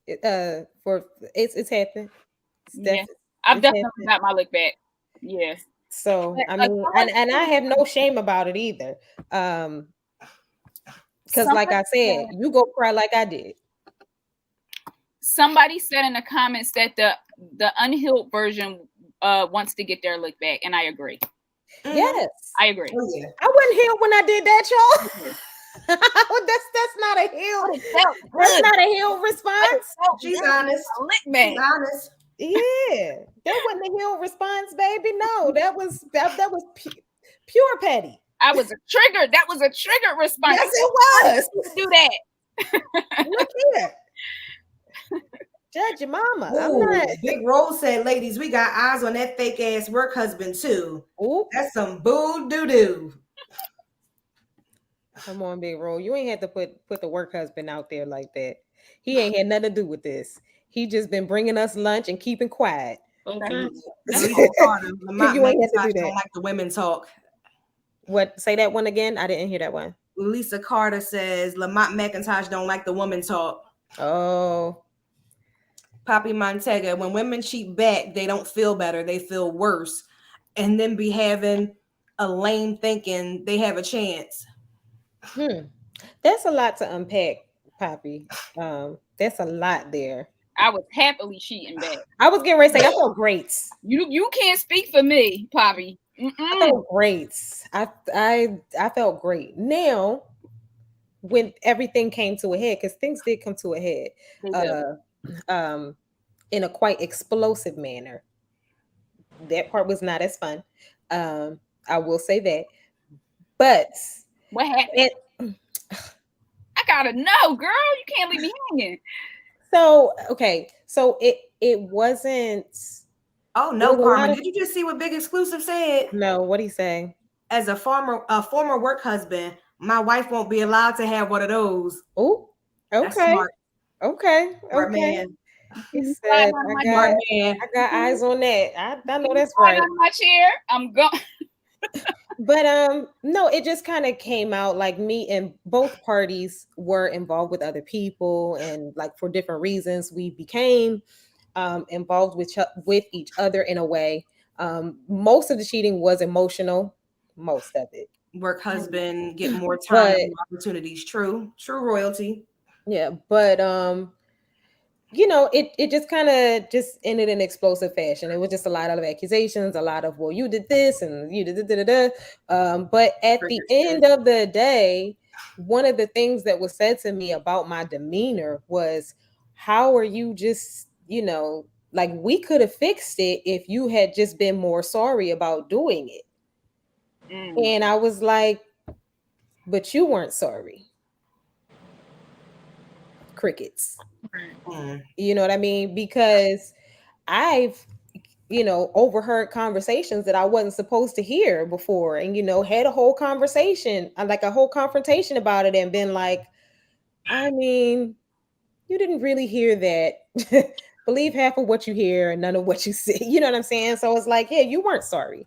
It's happened. Yeah. I've definitely got my lick back. Yes. So I mean, and I have no shame about it either. Because like I said, you go cry like I did. Somebody said in the comments that the unhealed version wants to get their lick back, and I agree. Yes, I agree. Oh, yeah. I wasn't healed when I did that, y'all. That's not a healed. That's not a healed response. She's honest. Lick back. She's honest. Yeah, that wasn't a healed response, baby. No, that was pure petty. I was triggered. That was a triggered response. Yes, it was. Do that. Look here. Judge your mama. Ooh, I'm not. Big Rose said, ladies, we got eyes on that fake ass work husband too. Ooh. That's some boo doo doo. Come on, Big Rose. You ain't had to put the work husband out there like that. He ain't had nothing to do with this. He just been bringing us lunch and keeping quiet. Okay. You ain't had to do that. Don't like the women talk. What? Say that one again. I didn't hear that one. Lisa Carter says Lamont McIntosh don't like the woman talk. Oh. Poppy Montega, when women cheat back, they don't feel better, they feel worse, and then be having a lame thinking they have a chance. That's a lot to unpack, Poppy. That's a lot there. I was happily cheating back. I was getting ready to say I felt great. You can't speak for me, Poppy. I felt great. I felt great. Now, when everything came to a head, because things did come to a head, in a quite explosive manner. That part was not as fun. I will say that. But what happened? I gotta know, girl. You can't leave me hanging. So okay, so it wasn't. Oh no, Carmen! Did you just see what Big Exclusive said? No, what he say? As a former work husband, my wife won't be allowed to have one of those. Oh, okay. That's smart. Okay, smart okay. Man. He said, I got eyes on that. I know that's right. On my chair, I'm going. But no, it just kind of came out like me and both parties were involved with other people, and like for different reasons, we became involved with each other in a way. Most of the cheating was emotional. Most of it. Work husband get more time and opportunities. True royalty. Yeah, but you know, it just kind of just ended in explosive fashion. It was just a lot of accusations, a lot of, well, you did this and you did but at the end of the day, one of the things that was said to me about my demeanor was, how are you just, you know, like, we could have fixed it if you had just been more sorry about doing it. And I was like, but you weren't sorry. Crickets. You know what I mean? Because I've, you know, overheard conversations that I wasn't supposed to hear before, and, you know, had a whole conversation, like a whole confrontation about it, and been like, I mean, you didn't really hear that. Believe half of what you hear and none of what you see. You know what I'm saying? So it's like, yeah, you weren't sorry.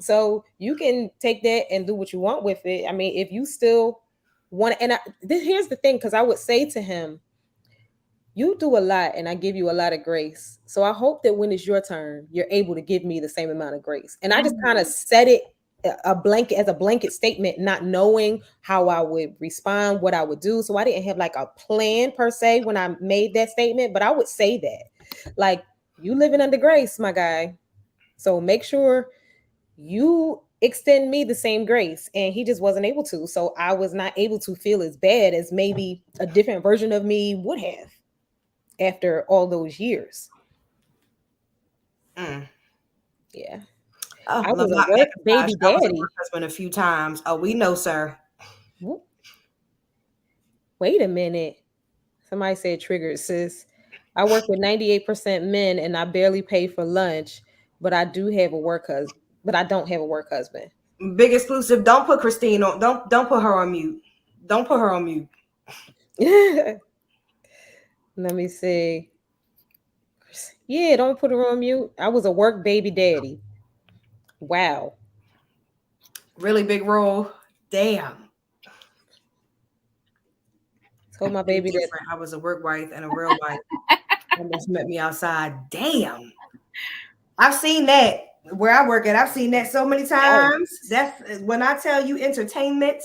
So you can take that and do what you want with it. I mean, if you still want, and here's the thing, because I would say to him, you do a lot and I give you a lot of grace. So I hope that when it's your turn, you're able to give me the same amount of grace. And I just kind of said it as a blanket statement, not knowing how I would respond, what I would do. So I didn't have like a plan per se when I made that statement, but I would say that, like, you living under grace, my guy. So make sure you extend me the same grace. And he just wasn't able to. So I was not able to feel as bad as maybe a different version of me would have after all those years. Yeah. Oh, I was a work baby daddy. I was a work husband a few times. Oh, we know, sir. Wait a minute. Somebody said triggered, sis. I work with 98% men and I barely pay for lunch, but I do have a work husband. But I don't have a work husband. Big Exclusive. Don't put Christine on. Don't put her on mute. Don't put her on mute. Let me see. Yeah, don't put her on mute. I was a work baby daddy. Wow. Really big role. Damn. Told my baby that I was a work wife and a real wife. Almost met me outside. Damn. I've seen that where I work at. I've seen that so many times. That's when I tell you entertainment.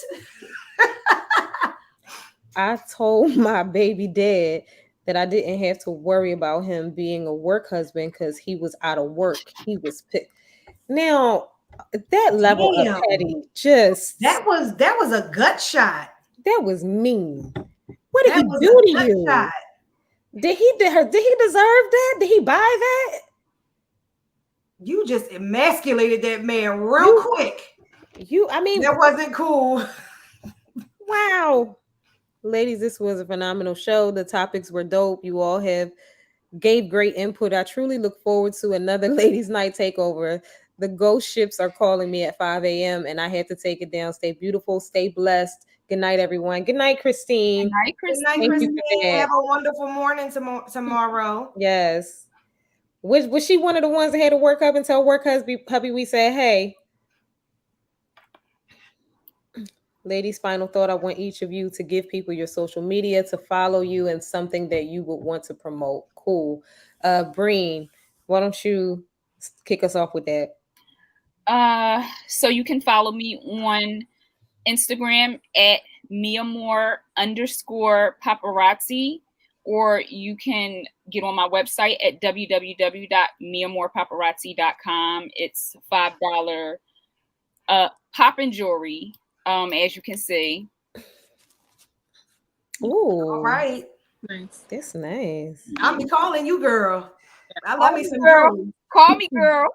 I told my baby dad that I didn't have to worry about him being a work husband because he was out of work. He was picked. Now, that level of petty, just that was a gut shot. That was mean. What did he do to you? Shot. Did he deserve that? Did he buy that? You just emasculated that man real quick. I mean, that wasn't cool. Wow. Ladies, this was a phenomenal show. The topics were dope. You all gave great input. I truly look forward to another ladies' night takeover. The ghost ships are calling me at 5 a.m. and I have to take it down. Stay beautiful. Stay blessed. Good night, everyone. Good night, Christine. Good night, Christine. Good night, Christine. Have a wonderful morning tomorrow. Yes. Was she one of the ones that had to work up and tell work hubby we said, hey, Ladies, final thought. I want each of you to give people your social media to follow you and something that you would want to promote. Cool. Breen, why don't you kick us off with that? So you can follow me on Instagram at miamore_paparazzi, or you can get on my website at www.miamorepaparazzi.com. It's $5 poppin' jewelry, as you can see. Ooh, all right. Nice. That's nice. I'll be calling you, girl. I love me some jewelry. Call me, girl.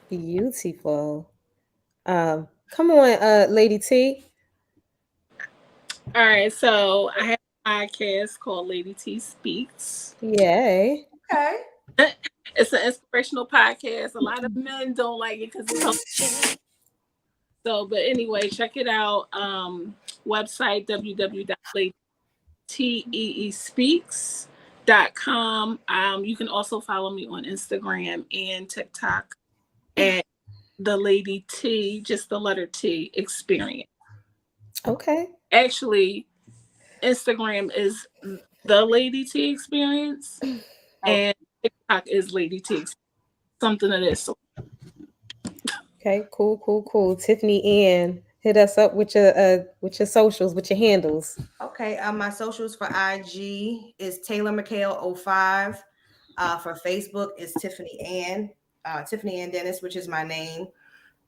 Beautiful. Come on, Lady T. All right, so I have a podcast called Lady T Speaks. Yay. Okay. It's an inspirational podcast. A lot of men don't like it because it's so, but anyway, check it out. Website www.teespeaks.com. You can also follow me on Instagram and TikTok at the Lady T, just the letter T experience. Okay. Actually, Instagram is the Lady T experience, and TikTok is Lady T experience. Something of this. Okay, cool. Tiffanyann, hit us up with your socials, with your handles. Okay, my socials for IG is Taylor McHale05. For Facebook is Tiffanyann Dennis, which is my name.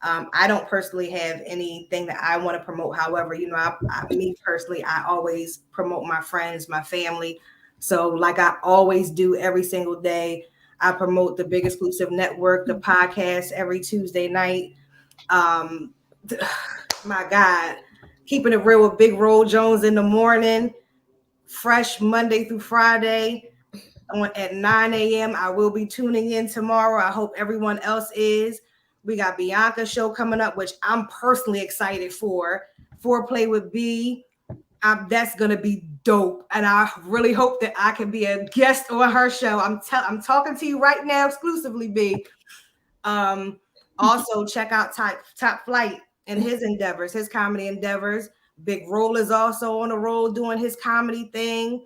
I don't personally have anything that I want to promote. However, me personally, I always promote my friends, my family. So like I always do every single day, I promote the Big Exclusive Network, the podcast every Tuesday night. My God, Keeping It Real with Big Roll Jones in the morning, fresh Monday through Friday at 9 a.m. I will be tuning in tomorrow. I hope everyone else is. We got Bianca's show coming up, which I'm personally excited for. Foreplay with B. That's gonna be dope, and I really hope that I can be a guest on her show. I'm talking to you right now exclusively, B. Also check out Top Flight and his endeavors, his comedy endeavors. Big Roll is also on the road doing his comedy thing.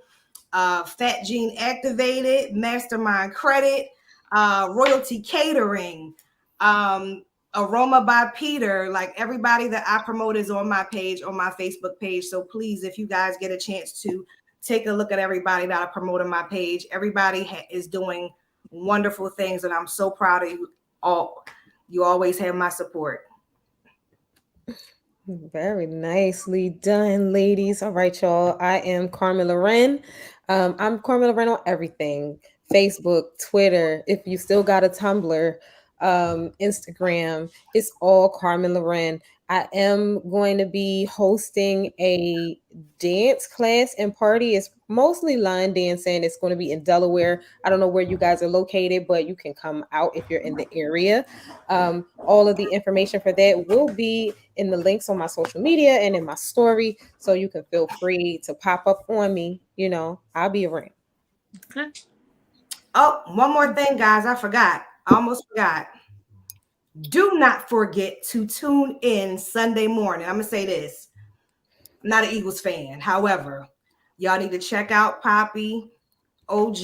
Fat Gene Activated, Mastermind Credit, Royalty Catering, Aroma by Peter. Like everybody that I promote is on my page, on my Facebook page. So please, if you guys get a chance to take a look at everybody that I promote on my page, everybody is doing wonderful things, and I'm so proud of you all. You always have my support. Very nicely done, ladies. All right, y'all. I am Carmen Laren. I'm Carmen Laren on everything. Facebook, Twitter. If you still got a Tumblr, Instagram, it's all Carmen Laren. I am going to be hosting a dance class and party. It's mostly line dancing. It's going to be in Delaware. I don't know where you guys are located, but you can come out if you're in the area. All of the information for that will be in the links on my social media and in my story. So you can feel free to pop up on me. I'll be around. Okay. Oh, one more thing, guys. I almost forgot. Do not forget to tune in Sunday morning. I'm going to say this. I'm not an Eagles fan. However, y'all need to check out Poppy, OG,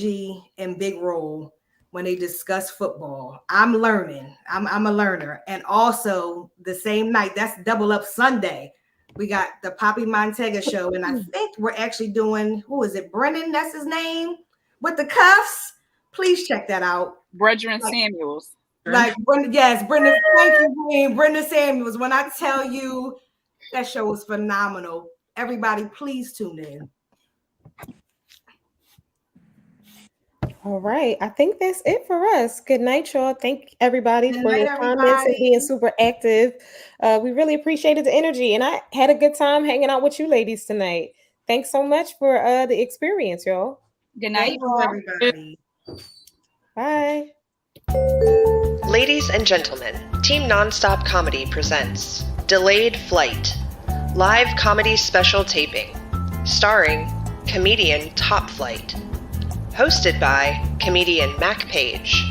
and Big Roll when they discuss football. I'm learning. I'm a learner. And also the same night, that's Double Up Sunday, we got the Poppy Montega show. And I think we're actually doing, who is it? Brennan, that's his name, with the cuffs. Please check that out. Brethren Samuels. Like Brendan, yes, Brendan. Thank you, Breen. Brendan Samuels. When I tell you that show was phenomenal, everybody, please tune in. All right, I think that's it for us. Good night, y'all. Thank everybody for your comments and being super active. We really appreciated the energy, and I had a good time hanging out with you ladies tonight. Thanks so much for the experience, y'all. Good night, everybody. Bye. Ladies and gentlemen, Team Nonstop Comedy presents Delayed Flight, live comedy special taping, starring comedian Top Flight, hosted by comedian Mac Page,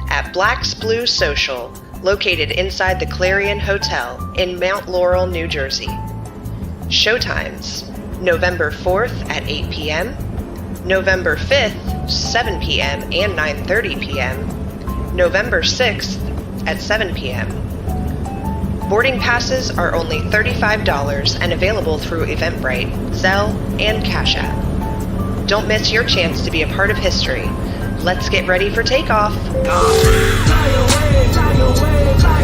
at Black's Blue Social located inside the Clarion Hotel in Mount Laurel, New Jersey. Showtimes: November 4th at 8 p.m., November 5th, 7 p.m. and 9:30 p.m., November 6th at 7 p.m. Boarding passes are only $35 and available through Eventbrite, Zelle, and Cash App. Don't miss your chance to be a part of history. Let's get ready for takeoff. Fly away, fly away, fly